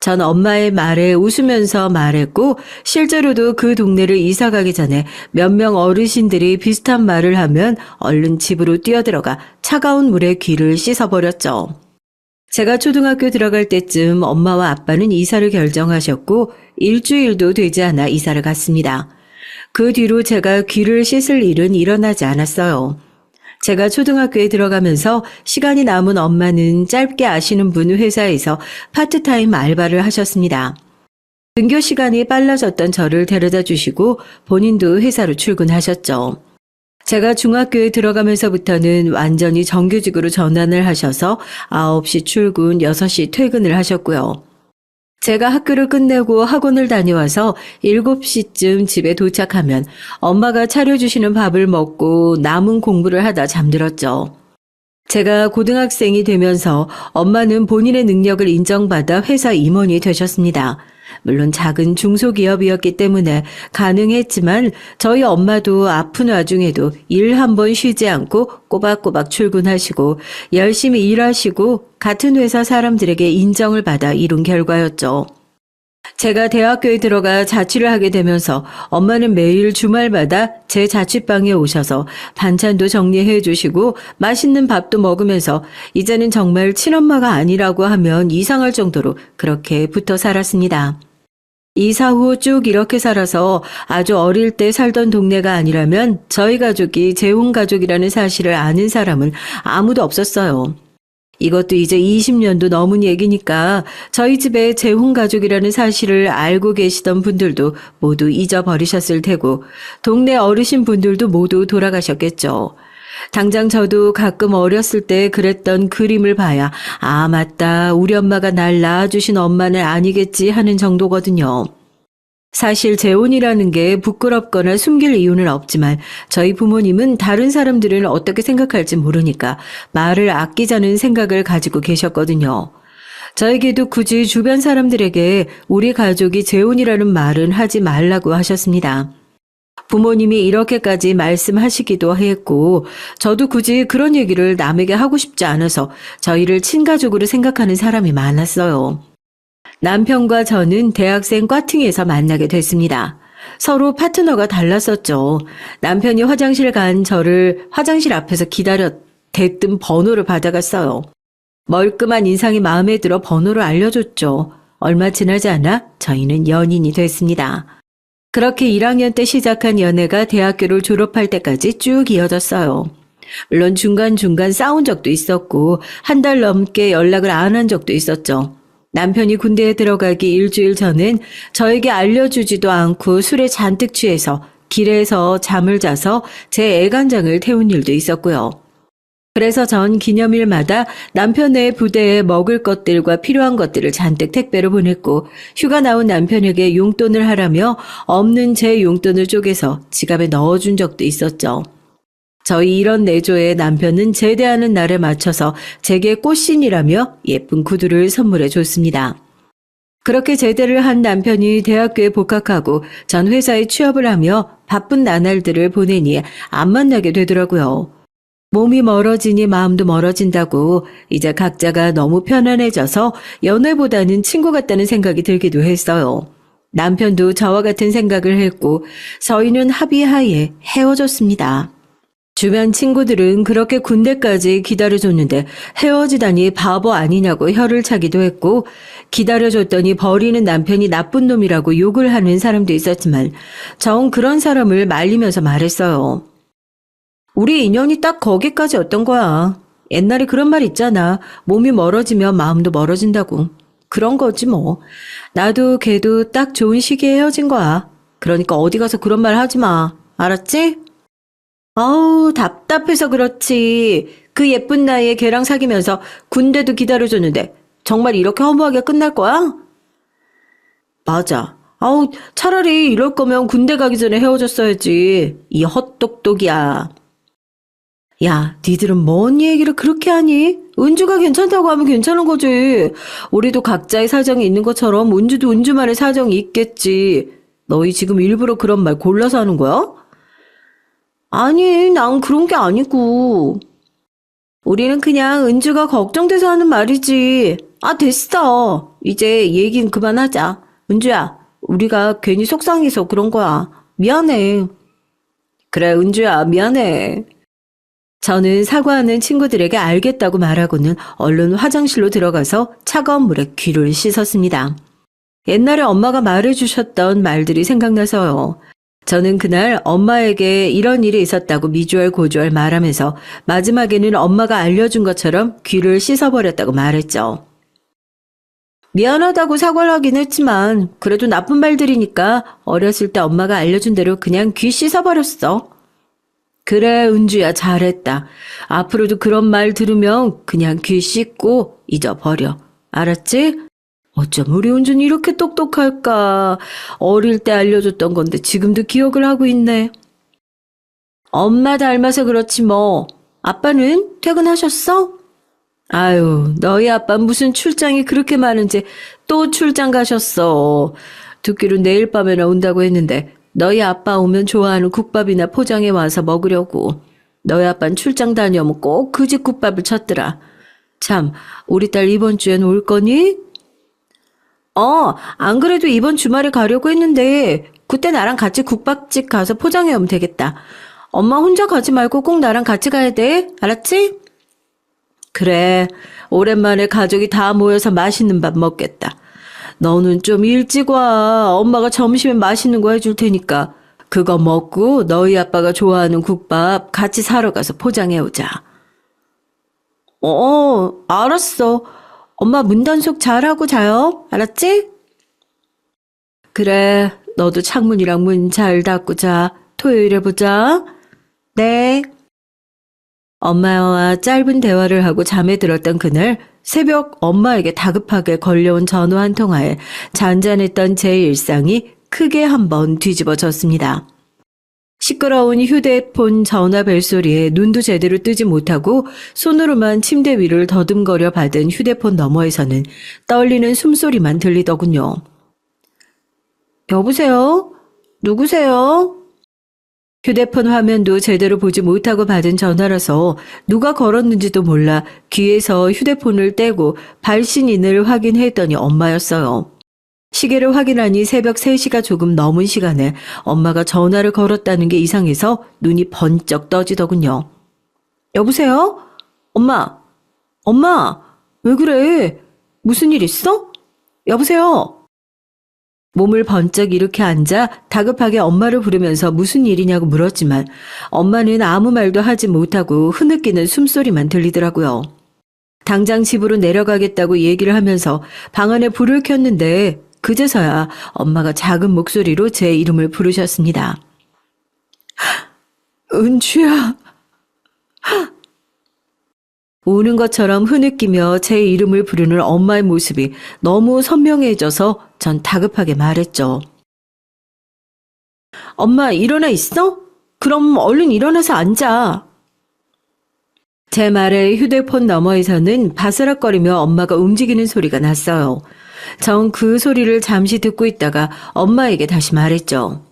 전 엄마의 말에 웃으면서 말했고 실제로도 그 동네를 이사 가기 전에 몇 명 어르신들이 비슷한 말을 하면 얼른 집으로 뛰어들어가 차가운 물에 귀를 씻어버렸죠. 제가 초등학교 들어갈 때쯤 엄마와 아빠는 이사를 결정하셨고 일주일도 되지 않아 이사를 갔습니다. 그 뒤로 제가 귀를 씻을 일은 일어나지 않았어요. 제가 초등학교에 들어가면서 시간이 남은 엄마는 짧게 아시는 분 회사에서 파트타임 알바를 하셨습니다. 등교 시간이 빨라졌던 저를 데려다 주시고 본인도 회사로 출근하셨죠. 제가 중학교에 들어가면서부터는 완전히 정규직으로 전환을 하셔서 9시 출근, 6시 퇴근을 하셨고요. 제가 학교를 끝내고 학원을 다녀와서 7시쯤 집에 도착하면 엄마가 차려주시는 밥을 먹고 남은 공부를 하다 잠들었죠. 제가 고등학생이 되면서 엄마는 본인의 능력을 인정받아 회사 임원이 되셨습니다. 물론 작은 중소기업이었기 때문에 가능했지만 저희 엄마도 아픈 와중에도 일 한 번 쉬지 않고 꼬박꼬박 출근하시고 열심히 일하시고 같은 회사 사람들에게 인정을 받아 이룬 결과였죠. 제가 대학교에 들어가 자취를 하게 되면서 엄마는 매일 주말마다 제 자취방에 오셔서 반찬도 정리해 주시고 맛있는 밥도 먹으면서 이제는 정말 친엄마가 아니라고 하면 이상할 정도로 그렇게 붙어 살았습니다. 이사 후 쭉 이렇게 살아서 아주 어릴 때 살던 동네가 아니라면 저희 가족이 재혼 가족이라는 사실을 아는 사람은 아무도 없었어요. 이것도 이제 20년도 넘은 얘기니까 저희 집에 재혼 가족이라는 사실을 알고 계시던 분들도 모두 잊어버리셨을 테고 동네 어르신 분들도 모두 돌아가셨겠죠. 당장 저도 가끔 어렸을 때 그랬던 그림을 봐야 아 맞다 우리 엄마가 날 낳아주신 엄마는 아니겠지 하는 정도거든요. 사실 재혼이라는 게 부끄럽거나 숨길 이유는 없지만 저희 부모님은 다른 사람들은 어떻게 생각할지 모르니까 말을 아끼자는 생각을 가지고 계셨거든요. 저에게도 굳이 주변 사람들에게 우리 가족이 재혼이라는 말은 하지 말라고 하셨습니다. 부모님이 이렇게까지 말씀하시기도 했고 저도 굳이 그런 얘기를 남에게 하고 싶지 않아서 저희를 친가족으로 생각하는 사람이 많았어요. 남편과 저는 대학생 과팅에서 만나게 됐습니다. 서로 파트너가 달랐었죠. 남편이 화장실 간 저를 화장실 앞에서 대뜸 번호를 받아갔어요. 멀끔한 인상이 마음에 들어 번호를 알려줬죠. 얼마 지나지 않아 저희는 연인이 됐습니다. 그렇게 1학년 때 시작한 연애가 대학교를 졸업할 때까지 쭉 이어졌어요. 물론 중간중간 싸운 적도 있었고 한 달 넘게 연락을 안 한 적도 있었죠. 남편이 군대에 들어가기 일주일 전엔 저에게 알려주지도 않고 술에 잔뜩 취해서 길에서 잠을 자서 제 애간장을 태운 일도 있었고요. 그래서 전 기념일마다 남편의 부대에 먹을 것들과 필요한 것들을 잔뜩 택배로 보냈고 휴가 나온 남편에게 용돈을 하라며 없는 제 용돈을 쪼개서 지갑에 넣어준 적도 있었죠. 저희 이런 내조에 남편은 제대하는 날에 맞춰서 제게 꽃신이라며 예쁜 구두를 선물해 줬습니다. 그렇게 제대를 한 남편이 대학교에 복학하고 전 회사에 취업을 하며 바쁜 나날들을 보내니 안 만나게 되더라고요. 몸이 멀어지니 마음도 멀어진다고 이제 각자가 너무 편안해져서 연애보다는 친구 같다는 생각이 들기도 했어요. 남편도 저와 같은 생각을 했고 저희는 합의하에 헤어졌습니다. 주변 친구들은 그렇게 군대까지 기다려줬는데 헤어지다니 바보 아니냐고 혀를 차기도 했고 기다려줬더니 버리는 남편이 나쁜 놈이라고 욕을 하는 사람도 있었지만 전 그런 사람을 말리면서 말했어요. 우리 인연이 딱 거기까지였던 거야. 옛날에 그런 말 있잖아. 몸이 멀어지면 마음도 멀어진다고. 그런 거지 뭐. 나도 걔도 딱 좋은 시기에 헤어진 거야. 그러니까 어디 가서 그런 말 하지 마. 알았지? 아우 답답해서 그렇지. 그 예쁜 나이에 걔랑 사귀면서 군대도 기다려줬는데 정말 이렇게 허무하게 끝날 거야? 맞아. 아우 차라리 이럴 거면 군대 가기 전에 헤어졌어야지. 이 헛똑똑이야. 야, 니들은 뭔 얘기를 그렇게 하니? 은주가 괜찮다고 하면 괜찮은 거지. 우리도 각자의 사정이 있는 것처럼 은주도 은주만의 사정이 있겠지. 너희 지금 일부러 그런 말 골라서 하는 거야? 아니, 난 그런 게 아니고. 우리는 그냥 은주가 걱정돼서 하는 말이지. 아, 됐어. 이제 얘기는 그만하자. 은주야, 우리가 괜히 속상해서 그런 거야. 미안해. 그래, 은주야, 미안해. 저는 사과하는 친구들에게 알겠다고 말하고는 얼른 화장실로 들어가서 차가운 물에 귀를 씻었습니다. 옛날에 엄마가 말해주셨던 말들이 생각나서요. 저는 그날 엄마에게 이런 일이 있었다고 미주얼고주얼 말하면서 마지막에는 엄마가 알려준 것처럼 귀를 씻어버렸다고 말했죠. 미안하다고 사과를 하긴 했지만 그래도 나쁜 말들이니까 어렸을 때 엄마가 알려준 대로 그냥 귀 씻어버렸어. 그래 은주야 잘했다. 앞으로도 그런 말 들으면 그냥 귀 씻고 잊어버려. 알았지? 어쩜 우리 은주는 이렇게 똑똑할까. 어릴 때 알려줬던 건데 지금도 기억을 하고 있네. 엄마 닮아서 그렇지 뭐. 아빠는 퇴근하셨어? 아유 너희 아빠 무슨 출장이 그렇게 많은지 또 출장 가셨어. 듣기로 내일 밤에 나온다고 했는데 너희 아빠 오면 좋아하는 국밥이나 포장해 와서 먹으려고. 너희 아빠는 출장 다녀오면 꼭 그 집 국밥을 찾더라. 참, 우리 딸 이번 주엔 올 거니? 안 그래도 이번 주말에 가려고 했는데 그때 나랑 같이 국밥집 가서 포장해 오면 되겠다. 엄마 혼자 가지 말고 꼭 나랑 같이 가야 돼. 알았지? 그래, 오랜만에 가족이 다 모여서 맛있는 밥 먹겠다. 너는 좀 일찍 와. 엄마가 점심에 맛있는 거 해줄 테니까. 그거 먹고 너희 아빠가 좋아하는 국밥 같이 사러 가서 포장해 오자. 알았어. 엄마 문단속 잘하고 자요. 알았지? 그래, 너도 창문이랑 문 잘 닫고 자. 토요일에 보자. 네. 엄마와 짧은 대화를 하고 잠에 들었던 그날 새벽 엄마에게 다급하게 걸려온 전화 한 통화에 잔잔했던 제 일상이 크게 한번 뒤집어졌습니다. 시끄러운 휴대폰 전화 벨소리에 눈도 제대로 뜨지 못하고 손으로만 침대 위를 더듬거려 받은 휴대폰 너머에서는 떨리는 숨소리만 들리더군요. 여보세요? 누구세요? 휴대폰 화면도 제대로 보지 못하고 받은 전화라서 누가 걸었는지도 몰라 귀에서 휴대폰을 떼고 발신인을 확인했더니 엄마였어요. 시계를 확인하니 새벽 3시가 조금 넘은 시간에 엄마가 전화를 걸었다는 게 이상해서 눈이 번쩍 떠지더군요. 여보세요? 엄마, 왜 그래? 무슨 일 있어? 여보세요? 몸을 번쩍 일으켜 앉아 다급하게 엄마를 부르면서 무슨 일이냐고 물었지만 엄마는 아무 말도 하지 못하고 흐느끼는 숨소리만 들리더라고요. 당장 집으로 내려가겠다고 얘기를 하면서 방 안에 불을 켰는데 그제서야 엄마가 작은 목소리로 제 이름을 부르셨습니다. 은주야. 우는 것처럼 흐느끼며 제 이름을 부르는 엄마의 모습이 너무 선명해져서 전 다급하게 말했죠. 엄마 일어나 있어? 그럼 얼른 일어나서 앉아. 제 말에 휴대폰 너머에서는 바스락거리며 엄마가 움직이는 소리가 났어요. 전 그 소리를 잠시 듣고 있다가 엄마에게 다시 말했죠.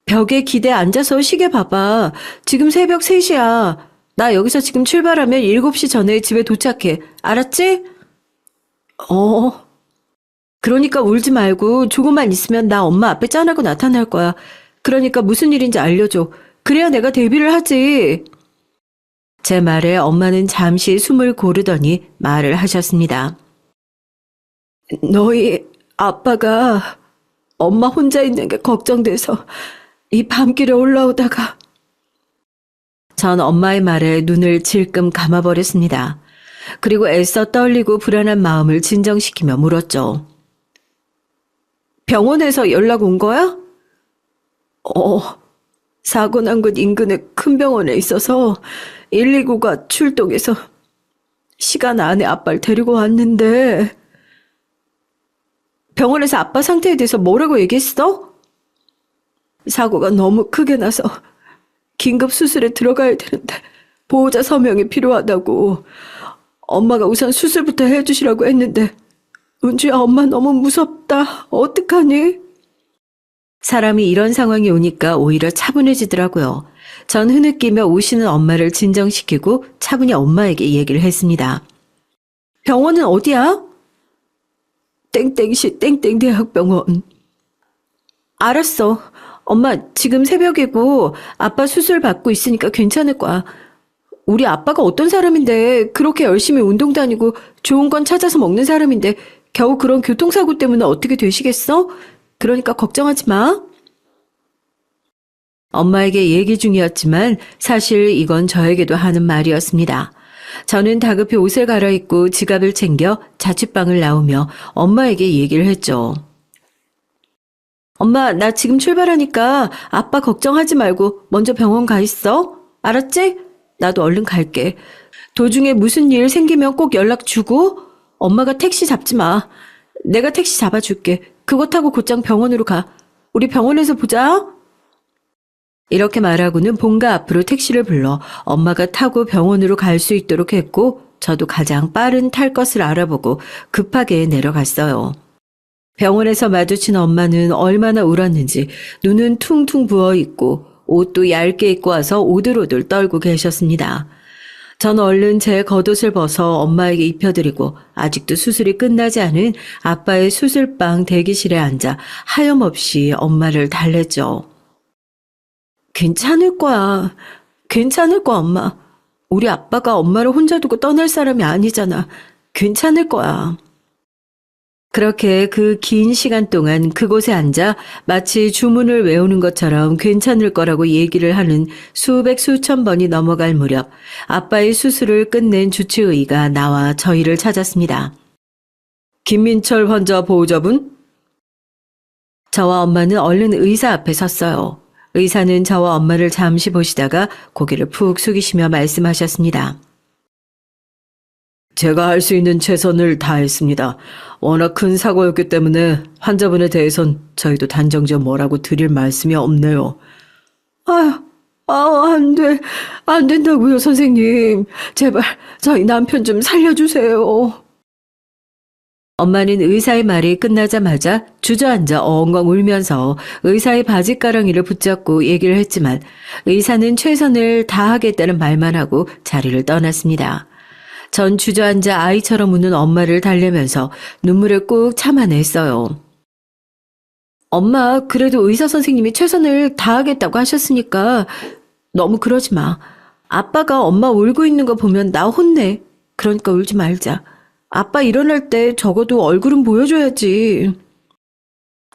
벽에 기대 앉아서 시계 봐봐. 지금 새벽 3시야. 나 여기서 지금 출발하면 7시 전에 집에 도착해. 알았지? 그러니까 울지 말고 조금만 있으면 나 엄마 앞에 짠하고 나타날 거야. 그러니까 무슨 일인지 알려줘. 그래야 내가 데뷔를 하지. 제 말에 엄마는 잠시 숨을 고르더니 말을 하셨습니다. 너희 아빠가 엄마 혼자 있는 게 걱정돼서 이 밤길에 올라오다가. 전 엄마의 말에 눈을 질끔 감아버렸습니다. 그리고 애써 떨리고 불안한 마음을 진정시키며 물었죠. 병원에서 연락 온 거야? 사고 난 곳 인근의 큰 병원에 있어서 119가 출동해서 시간 안에 아빠를 데리고 왔는데. 병원에서 아빠 상태에 대해서 뭐라고 얘기했어? 사고가 너무 크게 나서 긴급 수술에 들어가야 되는데 보호자 서명이 필요하다고. 엄마가 우선 수술부터 해주시라고 했는데 은주야, 엄마 너무 무섭다. 어떡하니? 사람이 이런 상황이 오니까 오히려 차분해지더라고요. 전 흐느끼며 우시는 엄마를 진정시키고 차분히 엄마에게 얘기를 했습니다. 병원은 어디야? 땡땡시 땡땡대학병원. 알았어. 엄마 지금 새벽이고 아빠 수술 받고 있으니까 괜찮을 거야. 우리 아빠가 어떤 사람인데 그렇게 열심히 운동 다니고 좋은 건 찾아서 먹는 사람인데 겨우 그런 교통사고 때문에 어떻게 되시겠어? 그러니까 걱정하지 마. 엄마에게 얘기 중이었지만 사실 이건 저에게도 하는 말이었습니다. 저는 다급히 옷을 갈아입고 지갑을 챙겨 자취방을 나오며 엄마에게 얘기를 했죠. 엄마, 나 지금 출발하니까 아빠 걱정하지 말고 먼저 병원 가 있어. 알았지? 나도 얼른 갈게. 도중에 무슨 일 생기면 꼭 연락 주고. 엄마가 택시 잡지 마. 내가 택시 잡아줄게. 그거 타고 곧장 병원으로 가. 우리 병원에서 보자. 이렇게 말하고는 본가 앞으로 택시를 불러 엄마가 타고 병원으로 갈 수 있도록 했고 저도 가장 빠른 탈 것을 알아보고 급하게 내려갔어요. 병원에서 마주친 엄마는 얼마나 울었는지 눈은 퉁퉁 부어 있고 옷도 얇게 입고 와서 오들오들 떨고 계셨습니다. 전 얼른 제 겉옷을 벗어 엄마에게 입혀드리고 아직도 수술이 끝나지 않은 아빠의 수술방 대기실에 앉아 하염없이 엄마를 달랬죠. 괜찮을 거야. 괜찮을 거야, 엄마. 우리 아빠가 엄마를 혼자 두고 떠날 사람이 아니잖아. 괜찮을 거야. 그렇게 그 긴 시간 동안 그곳에 앉아 마치 주문을 외우는 것처럼 괜찮을 거라고 얘기를 하는 수백 수천 번이 넘어갈 무렵 아빠의 수술을 끝낸 주치의가 나와 저희를 찾았습니다. 김민철 환자 보호자분? 저와 엄마는 얼른 의사 앞에 섰어요. 의사는 저와 엄마를 잠시 보시다가 고개를 푹 숙이시며 말씀하셨습니다. 제가 할 수 있는 최선을 다했습니다. 워낙 큰 사고였기 때문에 환자분에 대해선 저희도 단정지어 뭐라고 드릴 말씀이 없네요. 안 돼. 안 된다고요, 선생님. 제발 저희 남편 좀 살려주세요. 엄마는 의사의 말이 끝나자마자 주저앉아 엉엉 울면서 의사의 바지가랑이를 붙잡고 얘기를 했지만 의사는 최선을 다하겠다는 말만 하고 자리를 떠났습니다. 전 주저앉아 아이처럼 우는 엄마를 달래면서 눈물을 꾹 참아냈어요. 엄마, 그래도 의사 선생님이 최선을 다하겠다고 하셨으니까 너무 그러지 마. 아빠가 엄마 울고 있는 거 보면 나 혼내. 그러니까 울지 말자. 아빠 일어날 때 적어도 얼굴은 보여줘야지.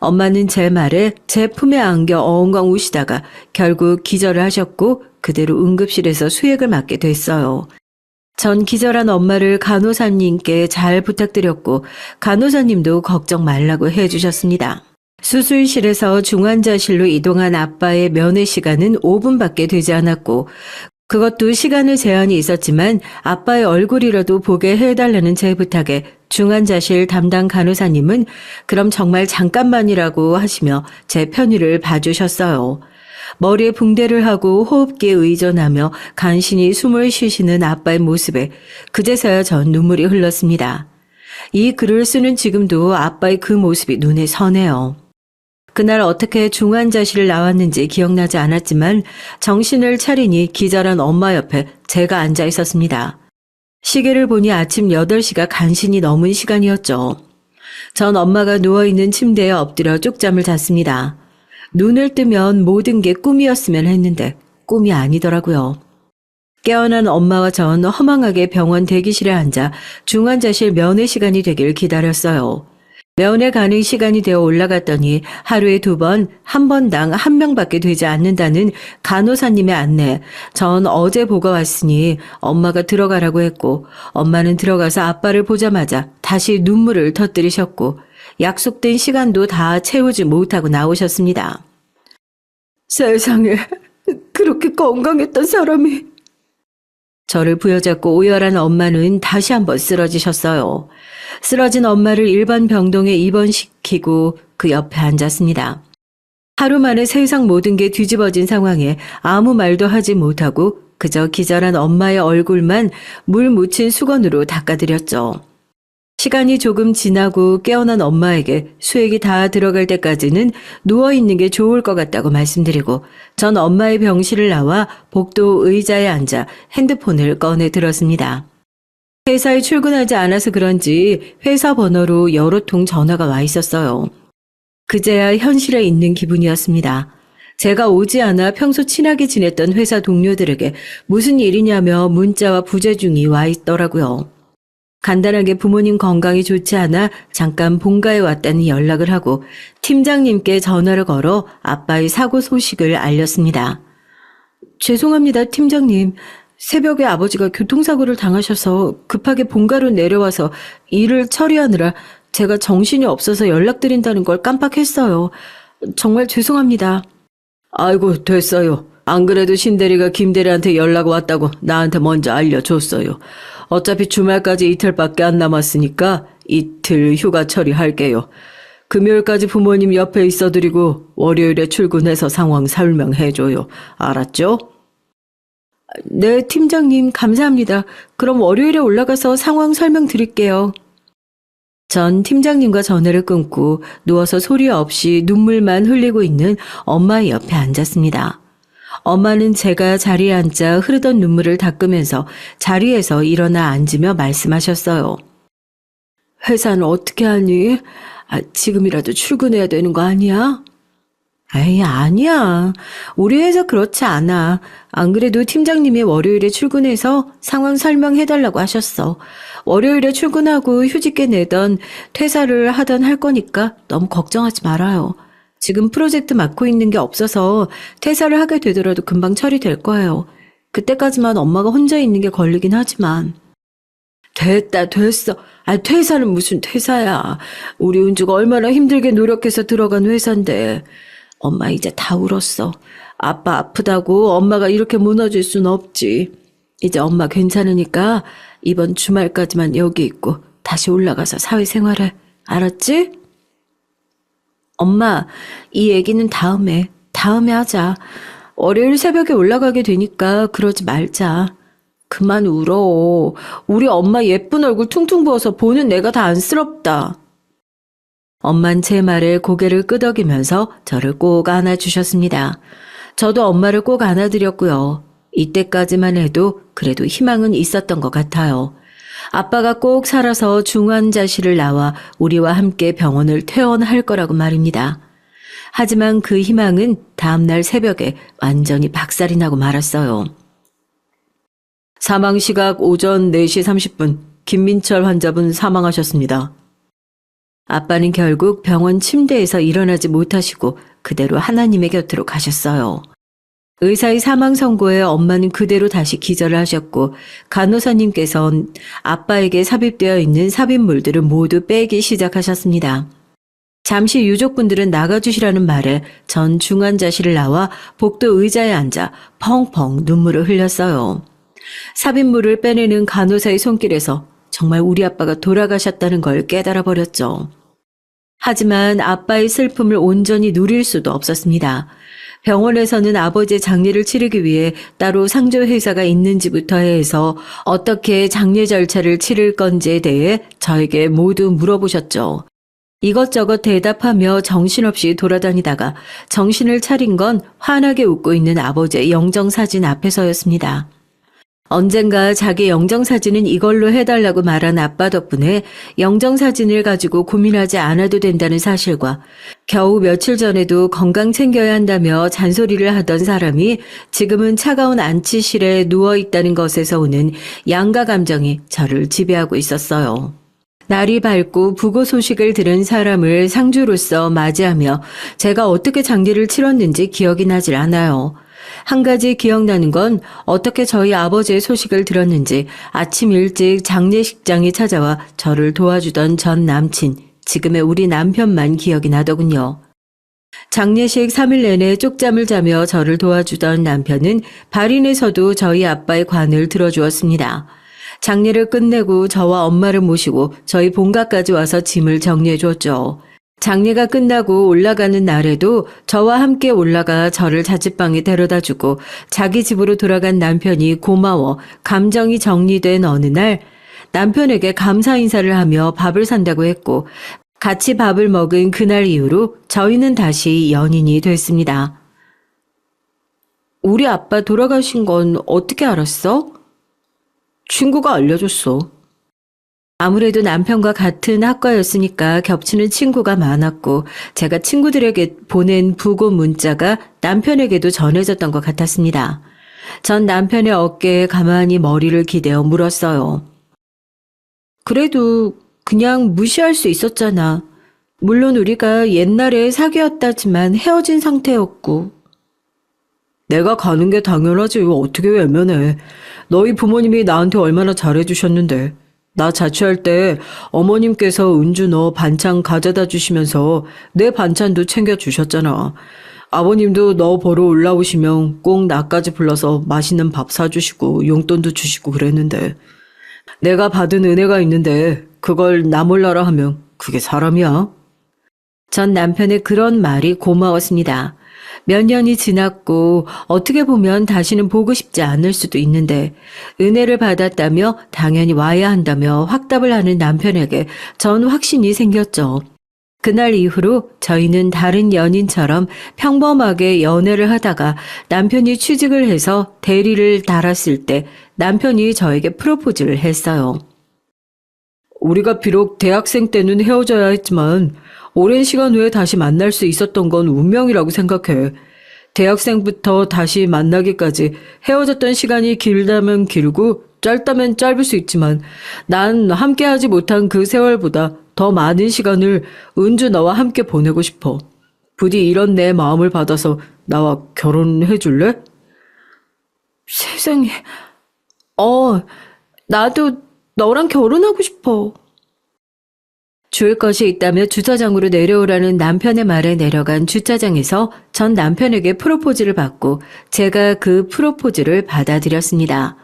엄마는 제 말에 제 품에 안겨 엉엉 우시다가 결국 기절을 하셨고 그대로 응급실에서 수액을 맞게 됐어요. 전 기절한 엄마를 간호사님께 잘 부탁드렸고 간호사님도 걱정 말라고 해주셨습니다. 수술실에서 중환자실로 이동한 아빠의 면회 시간은 5분밖에 되지 않았고 그것도 시간의 제한이 있었지만 아빠의 얼굴이라도 보게 해달라는 제 부탁에 중환자실 담당 간호사님은 그럼 정말 잠깐만이라고 하시며 제 편의를 봐주셨어요. 머리에 붕대를 하고 호흡기에 의존하며 간신히 숨을 쉬시는 아빠의 모습에 그제서야 전 눈물이 흘렀습니다. 이 글을 쓰는 지금도 아빠의 그 모습이 눈에 선해요. 그날 어떻게 중환자실을 나왔는지 기억나지 않았지만 정신을 차리니 기절한 엄마 옆에 제가 앉아 있었습니다. 시계를 보니 아침 8시가 간신히 넘은 시간이었죠. 전 엄마가 누워있는 침대에 엎드려 쪽잠을 잤습니다. 눈을 뜨면 모든 게 꿈이었으면 했는데 꿈이 아니더라고요. 깨어난 엄마와 전 허망하게 병원 대기실에 앉아 중환자실 면회 시간이 되길 기다렸어요. 면회 가는 시간이 되어 올라갔더니 하루에 2번, 한 번당 1명밖에 되지 않는다는 간호사님의 안내. 전 어제 보고 왔으니 엄마가 들어가라고 했고 엄마는 들어가서 아빠를 보자마자 다시 눈물을 터뜨리셨고 약속된 시간도 다 채우지 못하고 나오셨습니다. 세상에 그렇게 건강했던 사람이. 저를 부여잡고 오열한 엄마는 다시 한번 쓰러지셨어요. 쓰러진 엄마를 일반 병동에 입원시키고 그 옆에 앉았습니다. 하루 만에 세상 모든 게 뒤집어진 상황에 아무 말도 하지 못하고 그저 기절한 엄마의 얼굴만 물 묻힌 수건으로 닦아드렸죠. 시간이 조금 지나고 깨어난 엄마에게 수액이 다 들어갈 때까지는 누워있는 게 좋을 것 같다고 말씀드리고 전 엄마의 병실을 나와 복도 의자에 앉아 핸드폰을 꺼내 들었습니다. 회사에 출근하지 않아서 그런지 회사 번호로 여러 통 전화가 와 있었어요. 그제야 현실에 있는 기분이었습니다. 제가 오지 않아 평소 친하게 지냈던 회사 동료들에게 무슨 일이냐며 문자와 부재중이 와 있더라고요. 간단하게 부모님 건강이 좋지 않아 잠깐 본가에 왔다는 연락을 하고 팀장님께 전화를 걸어 아빠의 사고 소식을 알렸습니다. 죄송합니다, 팀장님. 새벽에 아버지가 교통사고를 당하셔서 급하게 본가로 내려와서 일을 처리하느라 제가 정신이 없어서 연락드린다는 걸 깜빡했어요. 정말 죄송합니다. 아이고, 됐어요. 안 그래도 신대리가 김대리한테 연락 왔다고 나한테 먼저 알려줬어요. 어차피 주말까지 이틀밖에 안 남았으니까 이틀 휴가 처리할게요. 금요일까지 부모님 옆에 있어드리고 월요일에 출근해서 상황 설명해줘요. 알았죠? 네, 팀장님 감사합니다. 그럼 월요일에 올라가서 상황 설명드릴게요. 전 팀장님과 전화를 끊고 누워서 소리 없이 눈물만 흘리고 있는 엄마의 옆에 앉았습니다. 엄마는 제가 자리에 앉자 흐르던 눈물을 닦으면서 자리에서 일어나 앉으며 말씀하셨어요. 회사는 어떻게 하니? 지금이라도 출근해야 되는 거 아니야? 에이, 아니야. 우리 회사 그렇지 않아. 안 그래도 팀장님이 월요일에 출근해서 상황 설명해달라고 하셨어. 월요일에 출근하고 휴직계 내던 퇴사를 하던 할 거니까 너무 걱정하지 말아요. 지금 프로젝트 맡고 있는 게 없어서 퇴사를 하게 되더라도 금방 처리될 거예요. 그때까지만 엄마가 혼자 있는 게 걸리긴 하지만. 됐어. 퇴사는 무슨 퇴사야. 우리 은주가 얼마나 힘들게 노력해서 들어간 회사인데. 엄마 이제 다 울었어. 아빠 아프다고 엄마가 이렇게 무너질 순 없지. 이제 엄마 괜찮으니까 이번 주말까지만 여기 있고 다시 올라가서 사회생활해. 알았지? 엄마, 이 얘기는 다음에 하자. 월요일 새벽에 올라가게 되니까 그러지 말자. 그만 울어. 우리 엄마 예쁜 얼굴 퉁퉁 부어서 보는 내가 다 안쓰럽다. 엄만 제 말에 고개를 끄덕이면서 저를 꼭 안아주셨습니다. 저도 엄마를 꼭 안아드렸고요. 이때까지만 해도 그래도 희망은 있었던 것 같아요. 아빠가 꼭 살아서 중환자실을 나와 우리와 함께 병원을 퇴원할 거라고 말입니다. 하지만 그 희망은 다음날 새벽에 완전히 박살이 나고 말았어요. 사망 시각 오전 4시 30분 김민철 환자분 사망하셨습니다. 아빠는 결국 병원 침대에서 일어나지 못하시고 그대로 하나님의 곁으로 가셨어요. 의사의 사망 선고에 엄마는 그대로 다시 기절을 하셨고 간호사님께서는 아빠에게 삽입되어 있는 삽입물들을 모두 빼기 시작하셨습니다. 잠시 유족분들은 나가주시라는 말에 전 중환자실을 나와 복도 의자에 앉아 펑펑 눈물을 흘렸어요. 삽입물을 빼내는 간호사의 손길에서 정말 우리 아빠가 돌아가셨다는 걸 깨달아 버렸죠. 하지만 아빠의 슬픔을 온전히 누릴 수도 없었습니다. 병원에서는 아버지의 장례를 치르기 위해 따로 상조회사가 있는지부터 해서 어떻게 장례 절차를 치를 건지에 대해 저에게 모두 물어보셨죠. 이것저것 대답하며 정신없이 돌아다니다가 정신을 차린 건 환하게 웃고 있는 아버지의 영정사진 앞에서였습니다. 언젠가 자기 영정사진은 이걸로 해달라고 말한 아빠 덕분에 영정사진을 가지고 고민하지 않아도 된다는 사실과 겨우 며칠 전에도 건강 챙겨야 한다며 잔소리를 하던 사람이 지금은 차가운 안치실에 누워있다는 것에서 오는 양가 감정이 저를 지배하고 있었어요. 날이 밝고 부고 소식을 들은 사람을 상주로서 맞이하며 제가 어떻게 장례를 치렀는지 기억이 나질 않아요. 한 가지 기억나는 건 어떻게 저희 아버지의 소식을 들었는지 아침 일찍 장례식장에 찾아와 저를 도와주던 전 남친, 지금의 우리 남편만 기억이 나더군요. 장례식 3일 내내 쪽잠을 자며 저를 도와주던 남편은 발인에서도 저희 아빠의 관을 들어주었습니다. 장례를 끝내고 저와 엄마를 모시고 저희 본가까지 와서 짐을 정리해 줬죠. 장례가 끝나고 올라가는 날에도 저와 함께 올라가 저를 자취방에 데려다주고 자기 집으로 돌아간 남편이 고마워 감정이 정리된 어느 날 남편에게 감사 인사를 하며 밥을 산다고 했고 같이 밥을 먹은 그날 이후로 저희는 다시 연인이 됐습니다. 우리 아빠 돌아가신 건 어떻게 알았어? 친구가 알려줬어. 아무래도 남편과 같은 학과였으니까 겹치는 친구가 많았고 제가 친구들에게 보낸 부고 문자가 남편에게도 전해졌던 것 같았습니다. 전 남편의 어깨에 가만히 머리를 기대어 물었어요. 그래도 그냥 무시할 수 있었잖아. 물론 우리가 옛날에 사귀었다지만 헤어진 상태였고. 내가 가는 게 당연하지. 어떻게 외면해. 너희 부모님이 나한테 얼마나 잘해주셨는데. 나 자취할 때 어머님께서 은주 너 반찬 가져다 주시면서 내 반찬도 챙겨주셨잖아. 아버님도 너 보러 올라오시면 꼭 나까지 불러서 맛있는 밥 사주시고 용돈도 주시고 그랬는데 내가 받은 은혜가 있는데 그걸 나 몰라라 하면 그게 사람이야? 전 남편의 그런 말이 고마웠습니다. 몇 년이 지났고 어떻게 보면 다시는 보고 싶지 않을 수도 있는데 은혜를 받았다며 당연히 와야 한다며 확답을 하는 남편에게 전 확신이 생겼죠. 그날 이후로 저희는 다른 연인처럼 평범하게 연애를 하다가 남편이 취직을 해서 대리를 달았을 때 남편이 저에게 프로포즈를 했어요. 우리가 비록 대학생 때는 헤어져야 했지만 오랜 시간 후에 다시 만날 수 있었던 건 운명이라고 생각해. 대학생부터 다시 만나기까지 헤어졌던 시간이 길다면 길고 짧다면 짧을 수 있지만 난 함께하지 못한 그 세월보다 더 많은 시간을 은주 너와 함께 보내고 싶어. 부디 이런 내 마음을 받아서 나와 결혼해 줄래? 세상에. 나도 너랑 결혼하고 싶어. 줄 것이 있다며 주차장으로 내려오라는 남편의 말에 내려간 주차장에서 전 남편에게 프로포즈를 받고 제가 그 프로포즈를 받아들였습니다.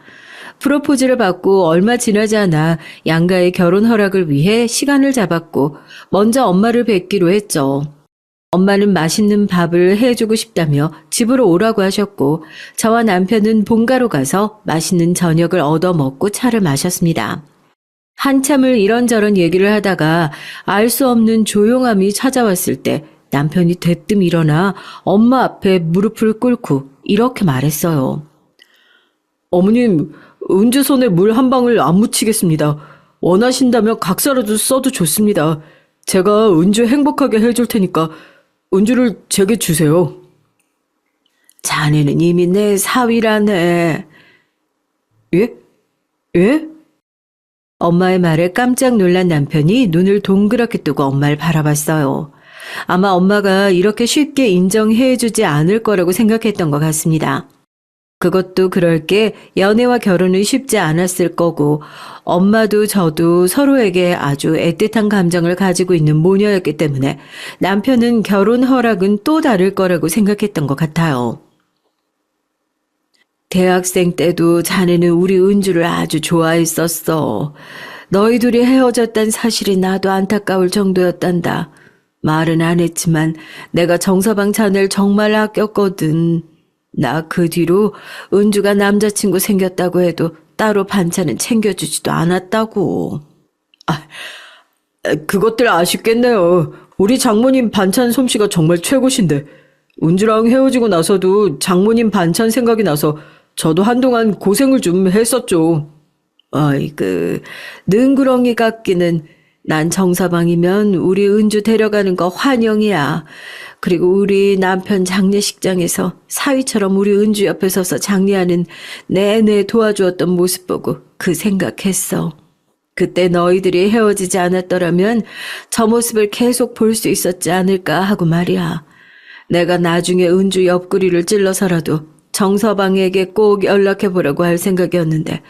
프로포즈를 받고 얼마 지나지 않아 양가의 결혼 허락을 위해 시간을 잡았고 먼저 엄마를 뵙기로 했죠. 엄마는 맛있는 밥을 해주고 싶다며 집으로 오라고 하셨고 저와 남편은 본가로 가서 맛있는 저녁을 얻어먹고 차를 마셨습니다. 한참을 이런저런 얘기를 하다가 알 수 없는 조용함이 찾아왔을 때 남편이 대뜸 일어나 엄마 앞에 무릎을 꿇고 이렇게 말했어요. 어머님, 은주 손에 물 한 방울 안 묻히겠습니다. 원하신다면 각서라도 써도 좋습니다. 제가 은주 행복하게 해줄 테니까 은주를 제게 주세요. 자네는 이미 내 사위라네. 예? 예? 엄마의 말에 깜짝 놀란 남편이 눈을 동그랗게 뜨고 엄마를 바라봤어요. 아마 엄마가 이렇게 쉽게 인정해주지 않을 거라고 생각했던 것 같습니다. 그것도 그럴 게 연애와 결혼은 쉽지 않았을 거고 엄마도 저도 서로에게 아주 애틋한 감정을 가지고 있는 모녀였기 때문에 남편은 결혼 허락은 또 다를 거라고 생각했던 것 같아요. 대학생 때도 자네는 우리 은주를 아주 좋아했었어. 너희 둘이 헤어졌단 사실이 나도 안타까울 정도였단다. 말은 안 했지만 내가 정서방 자네를 정말 아꼈거든. 나 그 뒤로 은주가 남자친구 생겼다고 해도 따로 반찬은 챙겨주지도 않았다고. 그것들 아쉽겠네요. 우리 장모님 반찬 솜씨가 정말 최고신데 은주랑 헤어지고 나서도 장모님 반찬 생각이 나서 저도 한동안 고생을 좀 했었죠. 어이그 능구렁이 같기는. 난 정서방이면 우리 은주 데려가는 거 환영이야. 그리고 우리 남편 장례식장에서 사위처럼 우리 은주 옆에 서서 장례하는 내내 도와주었던 모습 보고 그 생각했어. 그때 너희들이 헤어지지 않았더라면 저 모습을 계속 볼 수 있었지 않을까 하고 말이야. 내가 나중에 은주 옆구리를 찔러서라도 정서방에게 꼭 연락해보라고 할 생각이었는데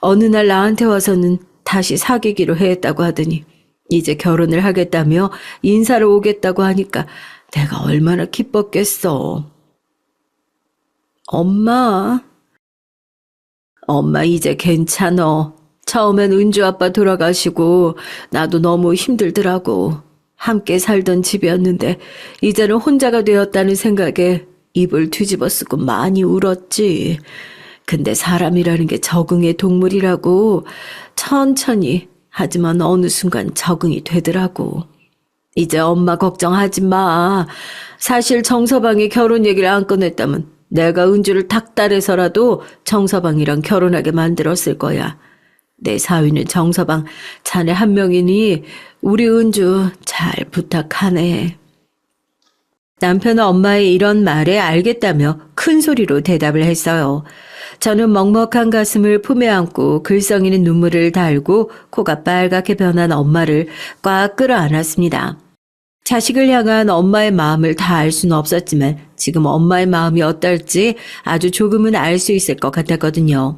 어느 날 나한테 와서는 다시 사귀기로 했다고 하더니 이제 결혼을 하겠다며 인사를 오겠다고 하니까 내가 얼마나 기뻤겠어. 엄마 이제 괜찮어. 처음엔 은주 아빠 돌아가시고 나도 너무 힘들더라고. 함께 살던 집이었는데 이제는 혼자가 되었다는 생각에 입을 뒤집어 쓰고 많이 울었지. 근데 사람이라는 게 적응의 동물이라고. 천천히 하지만 어느 순간 적응이 되더라고. 이제 엄마 걱정하지 마. 사실 정서방이 결혼 얘기를 안 꺼냈다면 내가 은주를 닥달해서라도 정서방이랑 결혼하게 만들었을 거야. 내 사위는 정서방 자네 한 명이니 우리 은주 잘 부탁하네. 남편은 엄마의 이런 말에 알겠다며 큰 소리로 대답을 했어요. 저는 먹먹한 가슴을 품에 안고 글썽이는 눈물을 달고 코가 빨갛게 변한 엄마를 꽉 끌어안았습니다. 자식을 향한 엄마의 마음을 다 알 수는 없었지만 지금 엄마의 마음이 어떨지 아주 조금은 알 수 있을 것 같았거든요.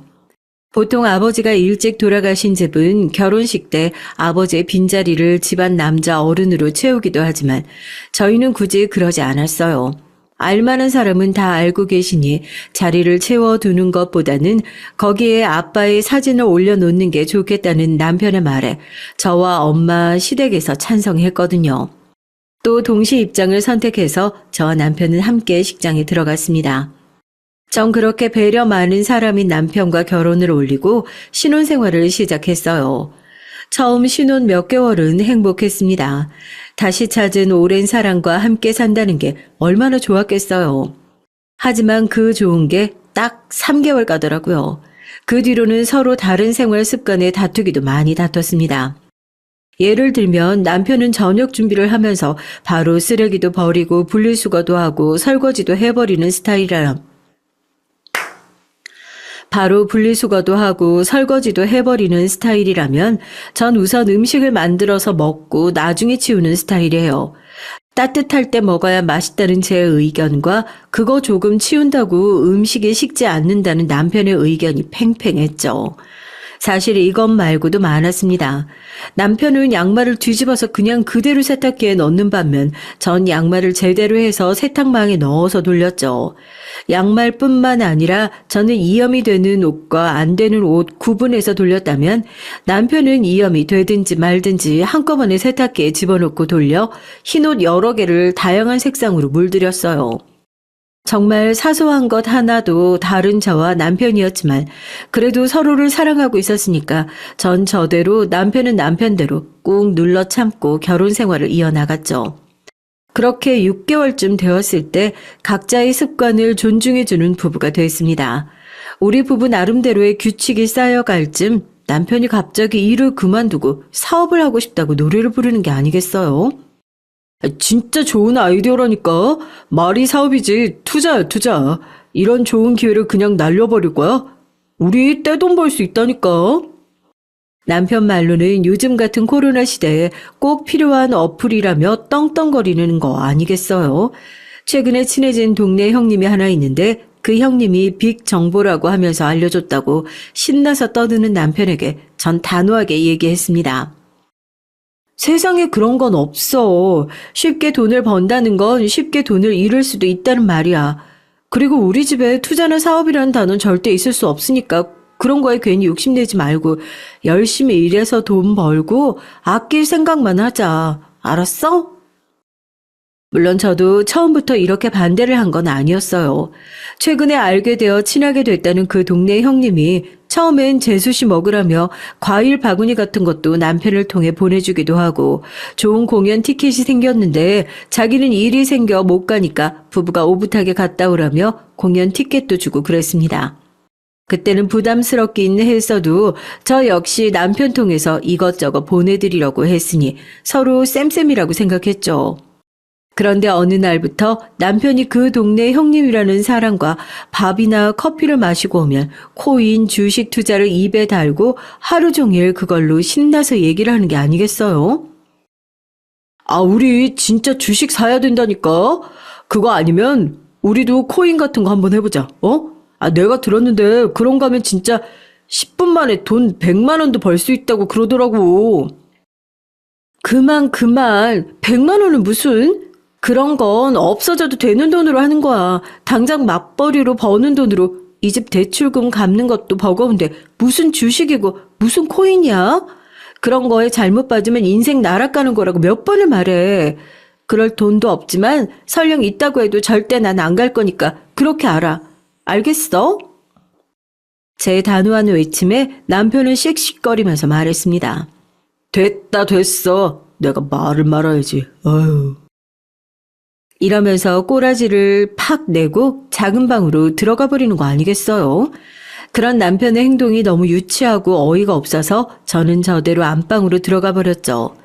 보통 아버지가 일찍 돌아가신 집은 결혼식 때 아버지의 빈자리를 집안 남자 어른으로 채우기도 하지만 저희는 굳이 그러지 않았어요. 알만한 사람은 다 알고 계시니 자리를 채워두는 것보다는 거기에 아빠의 사진을 올려놓는 게 좋겠다는 남편의 말에 저와 엄마 시댁에서 찬성했거든요. 또 동시 입장을 선택해서 저와 남편은 함께 식장에 들어갔습니다. 전 그렇게 배려 많은 사람인 남편과 결혼을 올리고 신혼생활을 시작했어요. 처음 신혼 몇 개월은 행복했습니다. 다시 찾은 오랜 사랑과 함께 산다는 게 얼마나 좋았겠어요. 하지만 그 좋은 게 딱 3개월 가더라고요. 그 뒤로는 서로 다른 생활 습관에 다투기도 많이 다퉜습니다. 예를 들면 남편은 저녁 준비를 하면서 바로 쓰레기도 버리고 분리수거도 하고 설거지도 해버리는 스타일이라 전 우선 음식을 만들어서 먹고 나중에 치우는 스타일이에요. 따뜻할 때 먹어야 맛있다는 제 의견과 그거 조금 치운다고 음식이 식지 않는다는 남편의 의견이 팽팽했죠. 사실 이것 말고도 많았습니다. 남편은 양말을 뒤집어서 그냥 그대로 세탁기에 넣는 반면 전 양말을 제대로 해서 세탁망에 넣어서 돌렸죠. 양말뿐만 아니라 저는 이염이 되는 옷과 안 되는 옷 구분해서 돌렸다면 남편은 이염이 되든지 말든지 한꺼번에 세탁기에 집어넣고 돌려 흰옷 여러 개를 다양한 색상으로 물들였어요. 정말 사소한 것 하나도 다른 저와 남편이었지만 그래도 서로를 사랑하고 있었으니까 전 저대로 남편은 남편대로 꾹 눌러 참고 결혼 생활을 이어나갔죠. 그렇게 6개월쯤 되었을 때 각자의 습관을 존중해주는 부부가 됐습니다. 우리 부부 나름대로의 규칙이 쌓여갈 쯤 남편이 갑자기 일을 그만두고 사업을 하고 싶다고 노래를 부르는 게 아니겠어요? 진짜 좋은 아이디어라니까. 말이 사업이지 투자야 투자. 이런 좋은 기회를 그냥 날려버릴 거야? 우리 떼돈 벌 수 있다니까. 남편 말로는 요즘 같은 코로나 시대에 꼭 필요한 어플이라며 떵떵거리는 거 아니겠어요? 최근에 친해진 동네 형님이 하나 있는데 그 형님이 빅 정보라고 하면서 알려줬다고 신나서 떠드는 남편에게 전 단호하게 얘기했습니다. 세상에 그런 건 없어. 쉽게 돈을 번다는 건 쉽게 돈을 잃을 수도 있다는 말이야. 그리고 우리 집에 투자나 사업이라는 단어는 절대 있을 수 없으니까 그런 거에 괜히 욕심내지 말고 열심히 일해서 돈 벌고 아낄 생각만 하자. 알았어? 물론 저도 처음부터 이렇게 반대를 한 건 아니었어요. 최근에 알게 되어 친하게 됐다는 그 동네 형님이 처음엔 재수씨 먹으라며 과일 바구니 같은 것도 남편을 통해 보내주기도 하고 좋은 공연 티켓이 생겼는데 자기는 일이 생겨 못 가니까 부부가 오붓하게 갔다 오라며 공연 티켓도 주고 그랬습니다. 그때는 부담스럽긴 했어도 저 역시 남편 통해서 이것저것 보내드리려고 했으니 서로 쌤쌤이라고 생각했죠. 그런데 어느 날부터 남편이 그 동네 형님이라는 사람과 밥이나 커피를 마시고 오면 코인 주식 투자를 입에 달고 하루 종일 그걸로 신나서 얘기를 하는 게 아니겠어요? 아, 우리 진짜 주식 사야 된다니까. 그거 아니면 우리도 코인 같은 거 한번 해보자. 내가 들었는데 그런 거 하면 진짜 10분 만에 돈 100만 원도 벌 수 있다고 그러더라고. 그만 100만 원은 무슨? 그런 건 없어져도 되는 돈으로 하는 거야. 당장 맞벌이로 버는 돈으로 이 집 대출금 갚는 것도 버거운데 무슨 주식이고 무슨 코인이야? 그런 거에 잘못 빠지면 인생 날아가는 거라고 몇 번을 말해. 그럴 돈도 없지만 설령 있다고 해도 절대 난 안 갈 거니까 그렇게 알아. 알겠어? 제 단호한 외침에 남편은 씩씩거리면서 말했습니다. 됐어. 내가 말을 말아야지. 아유. 이러면서 꼬라지를 팍 내고 작은 방으로 들어가 버리는 거 아니겠어요? 그런 남편의 행동이 너무 유치하고 어이가 없어서 저는 저대로 안방으로 들어가 버렸죠.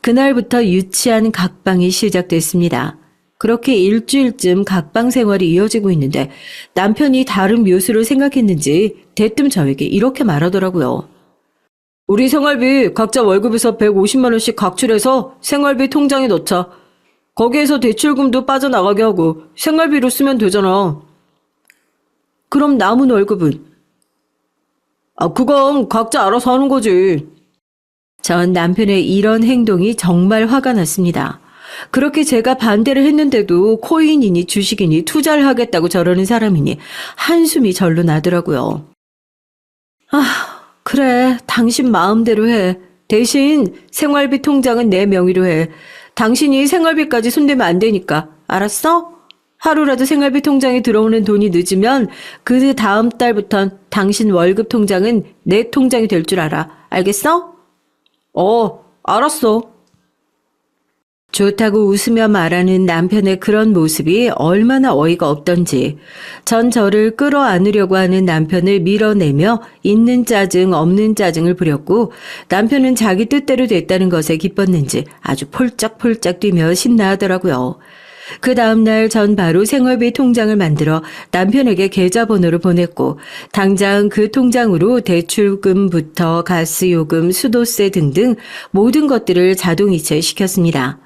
그날부터 유치한 각방이 시작됐습니다. 그렇게 일주일쯤 각방 생활이 이어지고 있는데 남편이 다른 묘수를 생각했는지 대뜸 저에게 이렇게 말하더라고요. 우리 생활비 각자 월급에서 150만 원씩 각출해서 생활비 통장에 넣자. 거기에서 대출금도 빠져나가게 하고 생활비로 쓰면 되잖아. 그럼 남은 월급은? 그건 각자 알아서 하는 거지. 전 남편의 이런 행동이 정말 화가 났습니다. 그렇게 제가 반대를 했는데도 코인이니 주식이니 투자를 하겠다고 저러는 사람이니 한숨이 절로 나더라고요. 그래, 당신 마음대로 해. 대신 생활비 통장은 내 명의로 해. 당신이 생활비까지 손대면 안 되니까. 알았어? 하루라도 생활비 통장에 들어오는 돈이 늦으면 그 다음 달부턴 당신 월급 통장은 내 통장이 될 줄 알아. 알겠어? 알았어. 좋다고 웃으며 말하는 남편의 그런 모습이 얼마나 어이가 없던지 전 저를 끌어안으려고 하는 남편을 밀어내며 있는 짜증 없는 짜증을 부렸고 남편은 자기 뜻대로 됐다는 것에 기뻤는지 아주 폴짝폴짝 뛰며 신나하더라고요. 그 다음날 전 바로 생활비 통장을 만들어 남편에게 계좌번호를 보냈고 당장 그 통장으로 대출금부터 가스요금, 수도세 등등 모든 것들을 자동이체 시켰습니다.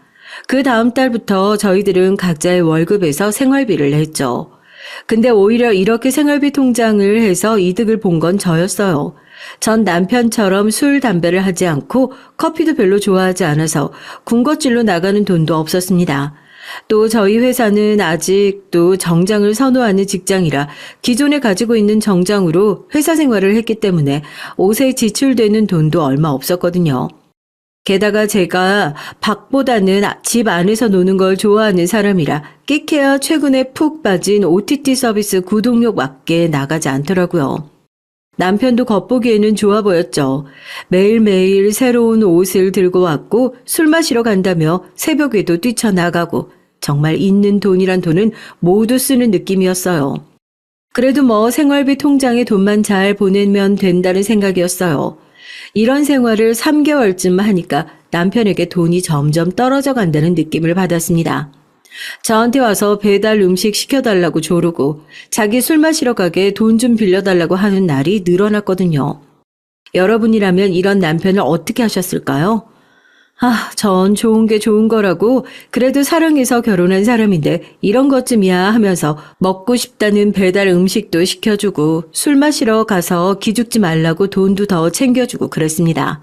그 다음 달부터 저희들은 각자의 월급에서 생활비를 냈죠. 근데 오히려 이렇게 생활비 통장을 해서 이득을 본 건 저였어요. 전 남편처럼 술, 담배를 하지 않고 커피도 별로 좋아하지 않아서 군것질로 나가는 돈도 없었습니다. 또 저희 회사는 아직도 정장을 선호하는 직장이라 기존에 가지고 있는 정장으로 회사 생활을 했기 때문에 옷에 지출되는 돈도 얼마 없었거든요. 게다가 제가 밖보다는 집 안에서 노는 걸 좋아하는 사람이라 끼케야 최근에 푹 빠진 OTT 서비스 구독료밖에 나가지 않더라고요. 남편도 겉보기에는 좋아 보였죠. 매일매일 새로운 옷을 들고 왔고 술 마시러 간다며 새벽에도 뛰쳐나가고 정말 있는 돈이란 돈은 모두 쓰는 느낌이었어요. 그래도 뭐 생활비 통장에 돈만 잘 보내면 된다는 생각이었어요. 이런 생활을 3개월쯤 하니까 남편에게 돈이 점점 떨어져 간다는 느낌을 받았습니다. 저한테 와서 배달 음식 시켜달라고 조르고 자기 술 마시러 가게 돈 좀 빌려달라고 하는 날이 늘어났거든요. 여러분이라면 이런 남편을 어떻게 하셨을까요? 전 좋은 게 좋은 거라고 그래도 사랑해서 결혼한 사람인데 이런 것쯤이야 하면서 먹고 싶다는 배달 음식도 시켜주고 술 마시러 가서 기죽지 말라고 돈도 더 챙겨주고 그랬습니다.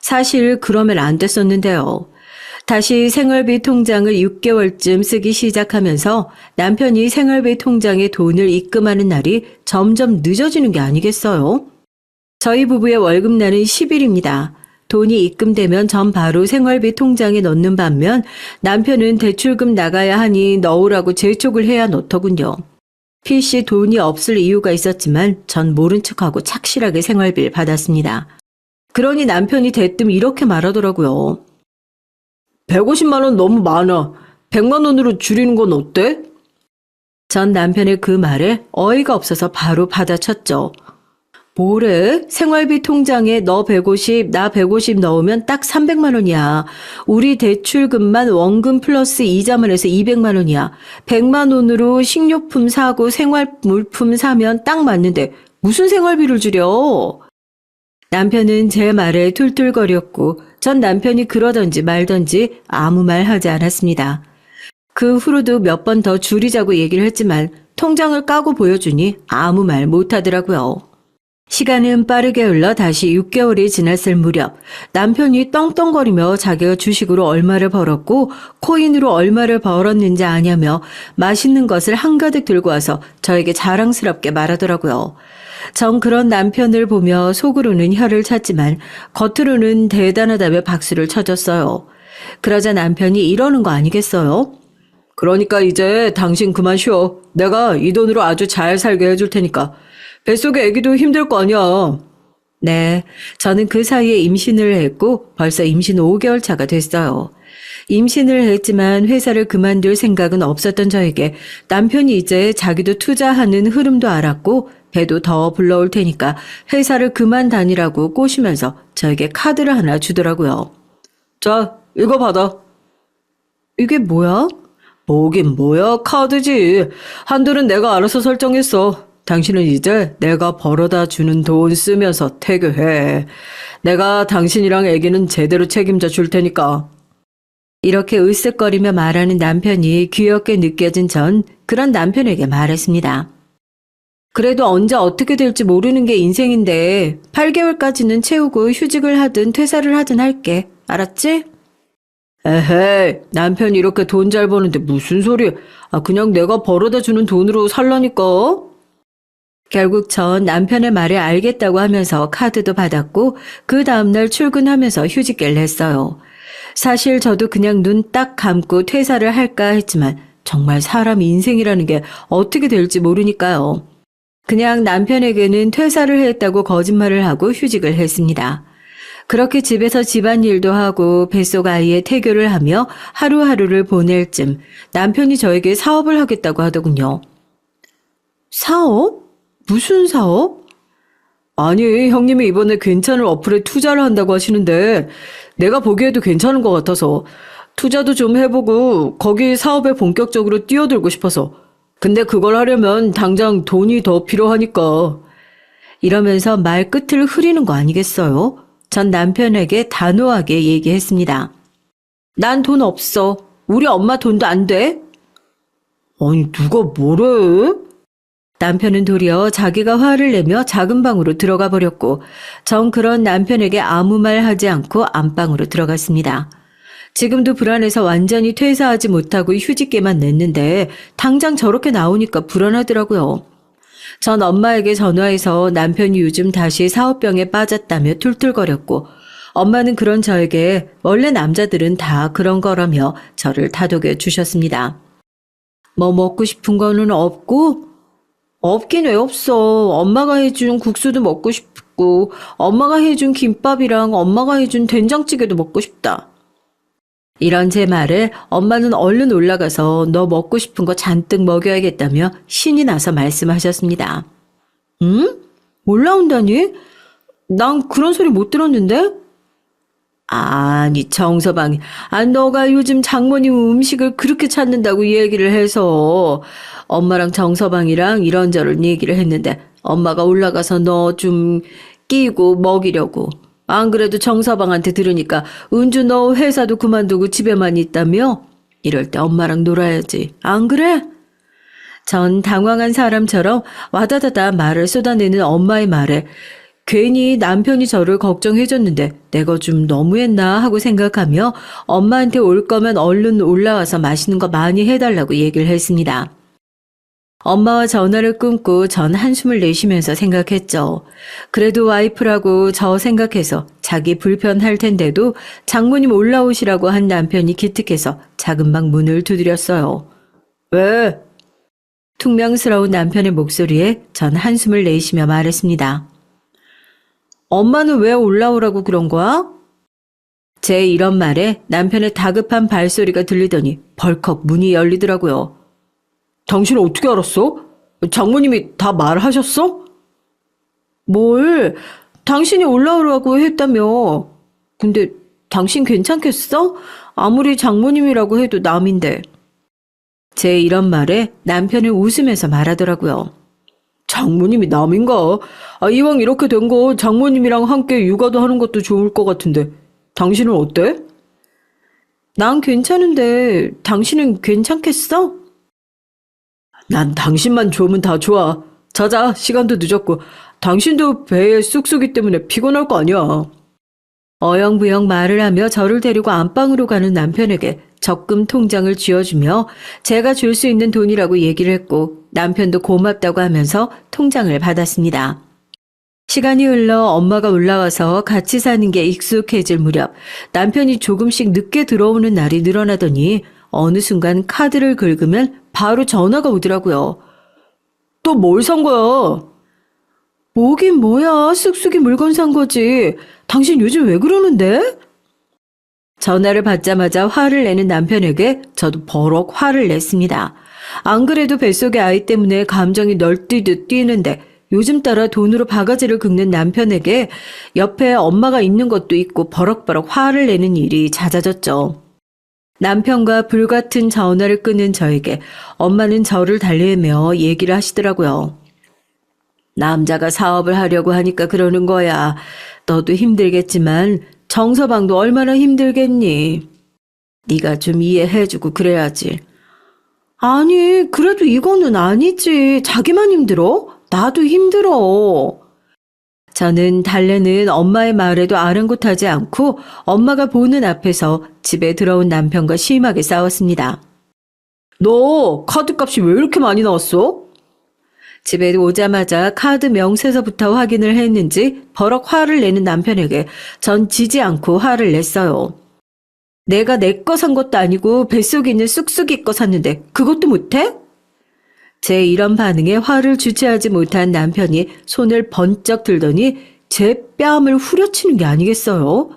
사실 그러면 안 됐었는데요. 다시 생활비 통장을 6개월쯤 쓰기 시작하면서 남편이 생활비 통장에 돈을 입금하는 날이 점점 늦어지는 게 아니겠어요? 저희 부부의 월급날은 10일입니다. 돈이 입금되면 전 바로 생활비 통장에 넣는 반면 남편은 대출금 나가야 하니 넣으라고 재촉을 해야 넣더군요. 필시 돈이 없을 이유가 있었지만 전 모른 척하고 착실하게 생활비를 받았습니다. 그러니 남편이 대뜸 이렇게 말하더라고요. 150만 원 너무 많아. 100만 원으로 줄이는 건 어때? 전 남편의 그 말에 어이가 없어서 바로 받아쳤죠. 뭐래? 생활비 통장에 너 150, 나 150 넣으면 딱 300만 원이야. 우리 대출금만 원금 플러스 이자만 해서 200만 원이야. 100만 원으로 식료품 사고 생활물품 사면 딱 맞는데 무슨 생활비를 줄여? 남편은 제 말에 툴툴거렸고 전 남편이 그러던지 말던지 아무 말 하지 않았습니다. 그 후로도 몇 번 더 줄이자고 얘기를 했지만 통장을 까고 보여주니 아무 말 못하더라고요. 시간은 빠르게 흘러 다시 6개월이 지났을 무렵 남편이 떵떵거리며 자기가 주식으로 얼마를 벌었고 코인으로 얼마를 벌었는지 아냐며 맛있는 것을 한가득 들고 와서 저에게 자랑스럽게 말하더라고요. 전 그런 남편을 보며 속으로는 혀를 찼지만 겉으로는 대단하다며 박수를 쳐줬어요. 그러자 남편이 이러는 거 아니겠어요? 그러니까 이제 당신 그만 쉬어. 내가 이 돈으로 아주 잘 살게 해줄 테니까. 뱃속에 아기도 힘들 거 아니야. 네, 저는 그 사이에 임신을 했고 벌써 임신 5개월 차가 됐어요. 임신을 했지만 회사를 그만둘 생각은 없었던 저에게 남편이 이제 자기도 투자하는 흐름도 알았고 배도 더 불러올 테니까 회사를 그만 다니라고 꼬시면서 저에게 카드를 하나 주더라고요. 자, 이거 받아. 이게 뭐야? 뭐긴 뭐야, 카드지. 한도는 내가 알아서 설정했어. 당신은 이제 내가 벌어다 주는 돈 쓰면서 태교해. 내가 당신이랑 아기는 제대로 책임져 줄 테니까. 이렇게 으쓱거리며 말하는 남편이 귀엽게 느껴진 전 그런 남편에게 말했습니다. 그래도 언제 어떻게 될지 모르는 게 인생인데 8개월까지는 채우고 휴직을 하든 퇴사를 하든 할게. 알았지? 에헤이, 남편이 이렇게 돈 잘 버는데 무슨 소리. 그냥 내가 벌어다 주는 돈으로 살라니까. 결국 전 남편의 말에 알겠다고 하면서 카드도 받았고 그 다음날 출근하면서 휴직계를 냈어요. 사실 저도 그냥 눈 딱 감고 퇴사를 할까 했지만 정말 사람 인생이라는 게 어떻게 될지 모르니까요. 그냥 남편에게는 퇴사를 했다고 거짓말을 하고 휴직을 했습니다. 그렇게 집에서 집안일도 하고 뱃속 아이의 태교를 하며 하루하루를 보낼 쯤 남편이 저에게 사업을 하겠다고 하더군요. 사업? 무슨 사업? 아니, 형님이 이번에 괜찮은 어플에 투자를 한다고 하시는데 내가 보기에도 괜찮은 것 같아서 투자도 좀 해보고 거기 사업에 본격적으로 뛰어들고 싶어서. 근데 그걸 하려면 당장 돈이 더 필요하니까. 이러면서 말 끝을 흐리는 거 아니겠어요? 전 남편에게 단호하게 얘기했습니다. 난 돈 없어. 우리 엄마 돈도 안 돼. 아니, 누가 뭐래? 남편은 도리어 자기가 화를 내며 작은 방으로 들어가 버렸고 전 그런 남편에게 아무 말 하지 않고 안방으로 들어갔습니다. 지금도 불안해서 완전히 퇴사하지 못하고 휴직계만 냈는데 당장 저렇게 나오니까 불안하더라고요. 전 엄마에게 전화해서 남편이 요즘 다시 사업병에 빠졌다며 툴툴거렸고 엄마는 그런 저에게 원래 남자들은 다 그런 거라며 저를 다독여 주셨습니다. 뭐 먹고 싶은 거는 없고? 없긴 왜 없어. 엄마가 해준 국수도 먹고 싶고 엄마가 해준 김밥이랑 엄마가 해준 된장찌개도 먹고 싶다. 이런 제 말에 엄마는 얼른 올라가서 너 먹고 싶은 거 잔뜩 먹여야겠다며 신이 나서 말씀하셨습니다. 응? 올라온다니? 난 그런 소리 못 들었는데? 아니 정서방이 너가 요즘 장모님 음식을 그렇게 찾는다고 얘기를 해서 엄마랑 정서방이랑 이런저런 얘기를 했는데 엄마가 올라가서 너 좀 끼고 먹이려고. 안 그래도 정서방한테 들으니까 은주 너 회사도 그만두고 집에만 있다며? 이럴 때 엄마랑 놀아야지. 안 그래? 전 당황한 사람처럼 와다다다 말을 쏟아내는 엄마의 말에 괜히 남편이 저를 걱정해줬는데 내가 좀 너무했나 하고 생각하며 엄마한테 올 거면 얼른 올라와서 맛있는 거 많이 해달라고 얘기를 했습니다. 엄마와 전화를 끊고 전 한숨을 내쉬면서 생각했죠. 그래도 와이프라고 저 생각해서 자기 불편할 텐데도 장모님 올라오시라고 한 남편이 기특해서 작은 방 문을 두드렸어요. 왜? 퉁명스러운 남편의 목소리에 전 한숨을 내쉬며 말했습니다. 엄마는 왜 올라오라고 그런 거야? 제 이런 말에 남편의 다급한 발소리가 들리더니 벌컥 문이 열리더라고요. 당신은 어떻게 알았어? 장모님이 다 말하셨어? 뭘? 당신이 올라오라고 했다며. 근데 당신 괜찮겠어? 아무리 장모님이라고 해도 남인데. 제 이런 말에 남편은 웃으면서 말하더라고요. 장모님이 남인가? 이왕 이렇게 된 거 장모님이랑 함께 육아도 하는 것도 좋을 것 같은데 당신은 어때? 난 괜찮은데 당신은 괜찮겠어? 난 당신만 좋으면 다 좋아. 자자, 시간도 늦었고 당신도 배에 쑥쑥이 때문에 피곤할 거 아니야. 어영부영 말을 하며 저를 데리고 안방으로 가는 남편에게 적금 통장을 쥐어주며 제가 줄 수 있는 돈이라고 얘기를 했고 남편도 고맙다고 하면서 통장을 받았습니다. 시간이 흘러 엄마가 올라와서 같이 사는 게 익숙해질 무렵 남편이 조금씩 늦게 들어오는 날이 늘어나더니 어느 순간 카드를 긁으면 바로 전화가 오더라고요. 또 뭘 산 거야? 뭐긴 뭐야, 쑥쑥이 물건 산 거지. 당신 요즘 왜 그러는데? 전화를 받자마자 화를 내는 남편에게 저도 버럭 화를 냈습니다. 안 그래도 뱃속의 아이 때문에 감정이 널뛰듯 뛰는데 요즘 따라 돈으로 바가지를 긁는 남편에게 옆에 엄마가 있는 것도 있고 버럭버럭 화를 내는 일이 잦아졌죠. 남편과 불같은 전화를 끊은 저에게 엄마는 저를 달래며 얘기를 하시더라고요. 남자가 사업을 하려고 하니까 그러는 거야. 너도 힘들겠지만 정서방도 얼마나 힘들겠니? 네가 좀 이해해주고 그래야지. 아니, 그래도 이거는 아니지. 자기만 힘들어? 나도 힘들어. 저는 달래는 엄마의 말에도 아랑곳하지 않고 엄마가 보는 앞에서 집에 들어온 남편과 심하게 싸웠습니다. 너 카드값이 왜 이렇게 많이 나왔어? 집에 오자마자 카드 명세서부터 확인을 했는지 버럭 화를 내는 남편에게 전 지지 않고 화를 냈어요. 내가 내 거 산 것도 아니고 뱃속에 있는 쑥쑥이 거 샀는데 그것도 못해? 제 이런 반응에 화를 주체하지 못한 남편이 손을 번쩍 들더니 제 뺨을 후려치는 게 아니겠어요?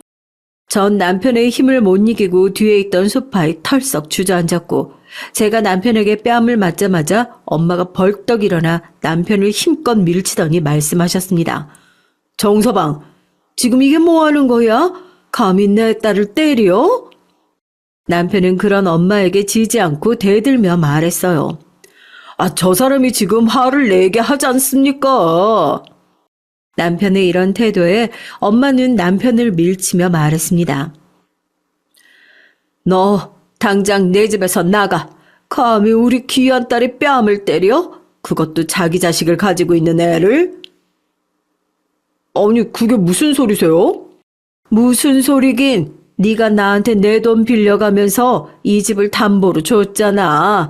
전 남편의 힘을 못 이기고 뒤에 있던 소파에 털썩 주저앉았고 제가 남편에게 뺨을 맞자마자 엄마가 벌떡 일어나 남편을 힘껏 밀치더니 말씀하셨습니다. 정서방, 지금 이게 뭐 하는 거야? 감히 내 딸을 때려? 남편은 그런 엄마에게 지지 않고 대들며 말했어요. 아, 저 사람이 지금 화를 내게 하지 않습니까? 남편의 이런 태도에 엄마는 남편을 밀치며 말했습니다. 너 당장 내 집에서 나가. 감히 우리 귀한 딸의 뺨을 때려? 그것도 자기 자식을 가지고 있는 애를? 아니, 그게 무슨 소리세요? 무슨 소리긴. 네가 나한테 내 돈 빌려가면서 이 집을 담보로 줬잖아.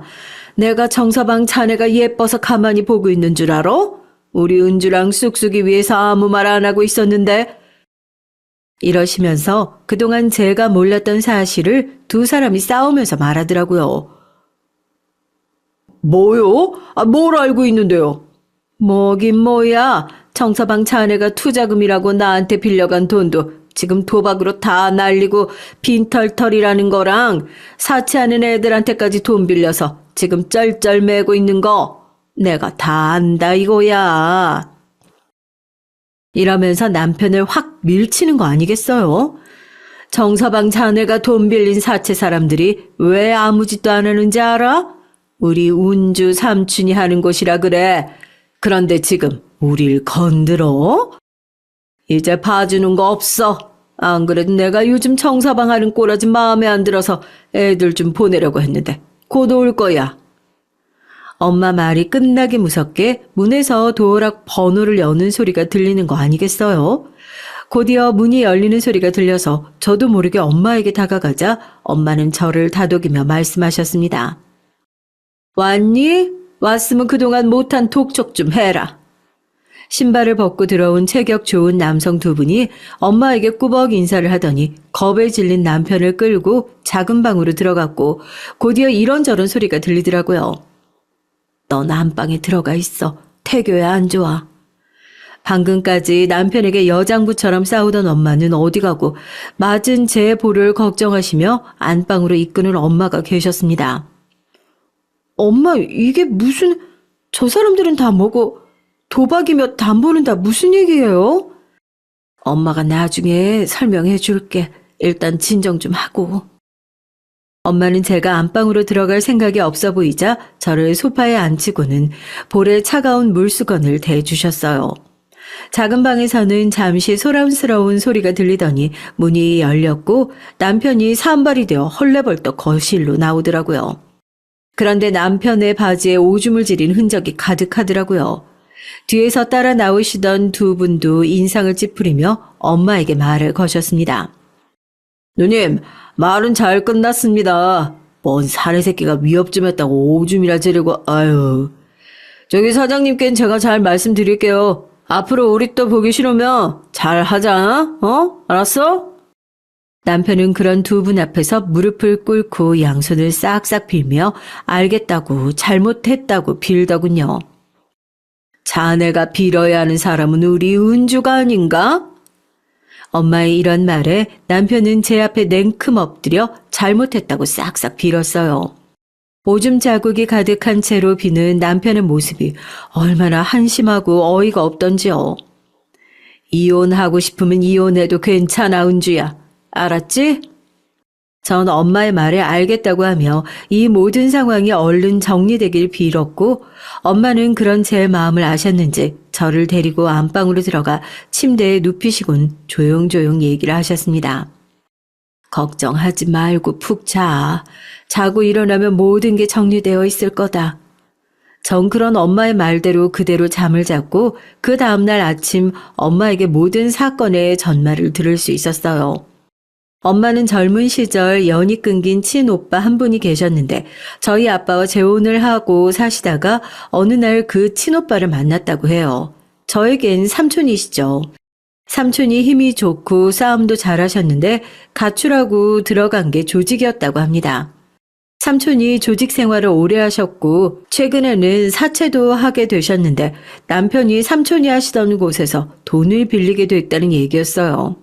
내가 정서방 자네가 예뻐서 가만히 보고 있는 줄 알아? 우리 은주랑 쑥쑥이 위해서 아무 말 안 하고 있었는데. 이러시면서 그동안 제가 몰랐던 사실을 두 사람이 싸우면서 말하더라고요. 뭐요? 아, 뭘 알고 있는데요? 뭐긴 뭐야. 정서방 자네가 투자금이라고 나한테 빌려간 돈도 지금 도박으로 다 날리고 빈털털이라는 거랑 사치하는 애들한테까지 돈 빌려서 지금 쩔쩔매고 있는 거 내가 다 안다 이거야. 이러면서 남편을 확 밀치는 거 아니겠어요? 정서방 자네가 돈 빌린 사채 사람들이 왜 아무 짓도 안 하는지 알아? 우리 운주 삼촌이 하는 곳이라 그래. 그런데 지금 우릴 건드려? 이제 봐주는 거 없어. 안 그래도 내가 요즘 정서방 하는 꼬라지 마음에 안 들어서 애들 좀 보내려고 했는데 곧 올 거야. 엄마 말이 끝나기 무섭게 문에서 도어락 번호를 여는 소리가 들리는 거 아니겠어요? 곧이어 문이 열리는 소리가 들려서 저도 모르게 엄마에게 다가가자 엄마는 저를 다독이며 말씀하셨습니다. 왔니? 왔으면 그동안 못한 독촉 좀 해라. 신발을 벗고 들어온 체격 좋은 남성 두 분이 엄마에게 꾸벅 인사를 하더니 겁에 질린 남편을 끌고 작은 방으로 들어갔고 곧이어 이런저런 소리가 들리더라고요. 넌 안방에 들어가 있어. 태교야 안 좋아. 방금까지 남편에게 여장부처럼 싸우던 엄마는 어디 가고 맞은 제 볼을 걱정하시며 안방으로 이끄는 엄마가 계셨습니다. 엄마, 이게 무슨... 저 사람들은 다 뭐고 도박이며 담보는 다 무슨 얘기예요? 엄마가 나중에 설명해 줄게. 일단 진정 좀 하고. 엄마는 제가 안방으로 들어갈 생각이 없어 보이자 저를 소파에 앉히고는 볼에 차가운 물수건을 대주셨어요. 작은 방에서는 잠시 소란스러운 소리가 들리더니 문이 열렸고 남편이 산발이 되어 헐레벌떡 거실로 나오더라고요. 그런데 남편의 바지에 오줌을 지린 흔적이 가득하더라고요. 뒤에서 따라 나오시던 두 분도 인상을 찌푸리며 엄마에게 말을 거셨습니다. 누님, 말은 잘 끝났습니다. 뭔 사내 새끼가 위협 좀 했다고 오줌이라 지르고, 아유. 저기 사장님께는 제가 잘 말씀드릴게요. 앞으로 우리 또 보기 싫으면 잘 하자, 어? 알았어? 남편은 그런 두 분 앞에서 무릎을 꿇고 양손을 싹싹 빌며 알겠다고 잘못했다고 빌더군요. 자네가 빌어야 하는 사람은 우리 은주가 아닌가? 엄마의 이런 말에 남편은 제 앞에 냉큼 엎드려 잘못했다고 싹싹 빌었어요. 오줌 자국이 가득한 채로 비는 남편의 모습이 얼마나 한심하고 어이가 없던지요. 이혼하고 싶으면 이혼해도 괜찮아, 은주야. 알았지? 전 엄마의 말에 알겠다고 하며 이 모든 상황이 얼른 정리되길 빌었고 엄마는 그런 제 마음을 아셨는지 저를 데리고 안방으로 들어가 침대에 눕히시곤 조용조용 얘기를 하셨습니다. 걱정하지 말고 푹 자. 자고 일어나면 모든 게 정리되어 있을 거다. 전 그런 엄마의 말대로 그대로 잠을 잤고 그 다음날 아침 엄마에게 모든 사건의 전말을 들을 수 있었어요. 엄마는 젊은 시절 연이 끊긴 친오빠 한 분이 계셨는데 저희 아빠와 재혼을 하고 사시다가 어느 날 그 친오빠를 만났다고 해요. 저에겐 삼촌이시죠. 삼촌이 힘이 좋고 싸움도 잘하셨는데 가출하고 들어간 게 조직이었다고 합니다. 삼촌이 조직 생활을 오래 하셨고 최근에는 사채도 하게 되셨는데 남편이 삼촌이 하시던 곳에서 돈을 빌리게 됐다는 얘기였어요.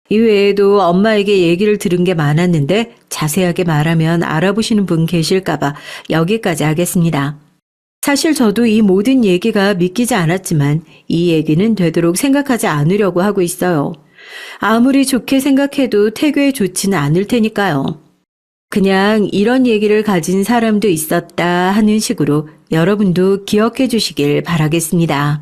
이외에도 엄마에게 얘기를 들은 게 많았는데 자세하게 말하면 알아보시는 분 계실까봐 여기까지 하겠습니다. 사실 저도 이 모든 얘기가 믿기지 않았지만 이 얘기는 되도록 생각하지 않으려고 하고 있어요. 아무리 좋게 생각해도 태교에 좋지는 않을 테니까요. 그냥 이런 얘기를 가진 사람도 있었다 하는 식으로 여러분도 기억해 주시길 바라겠습니다.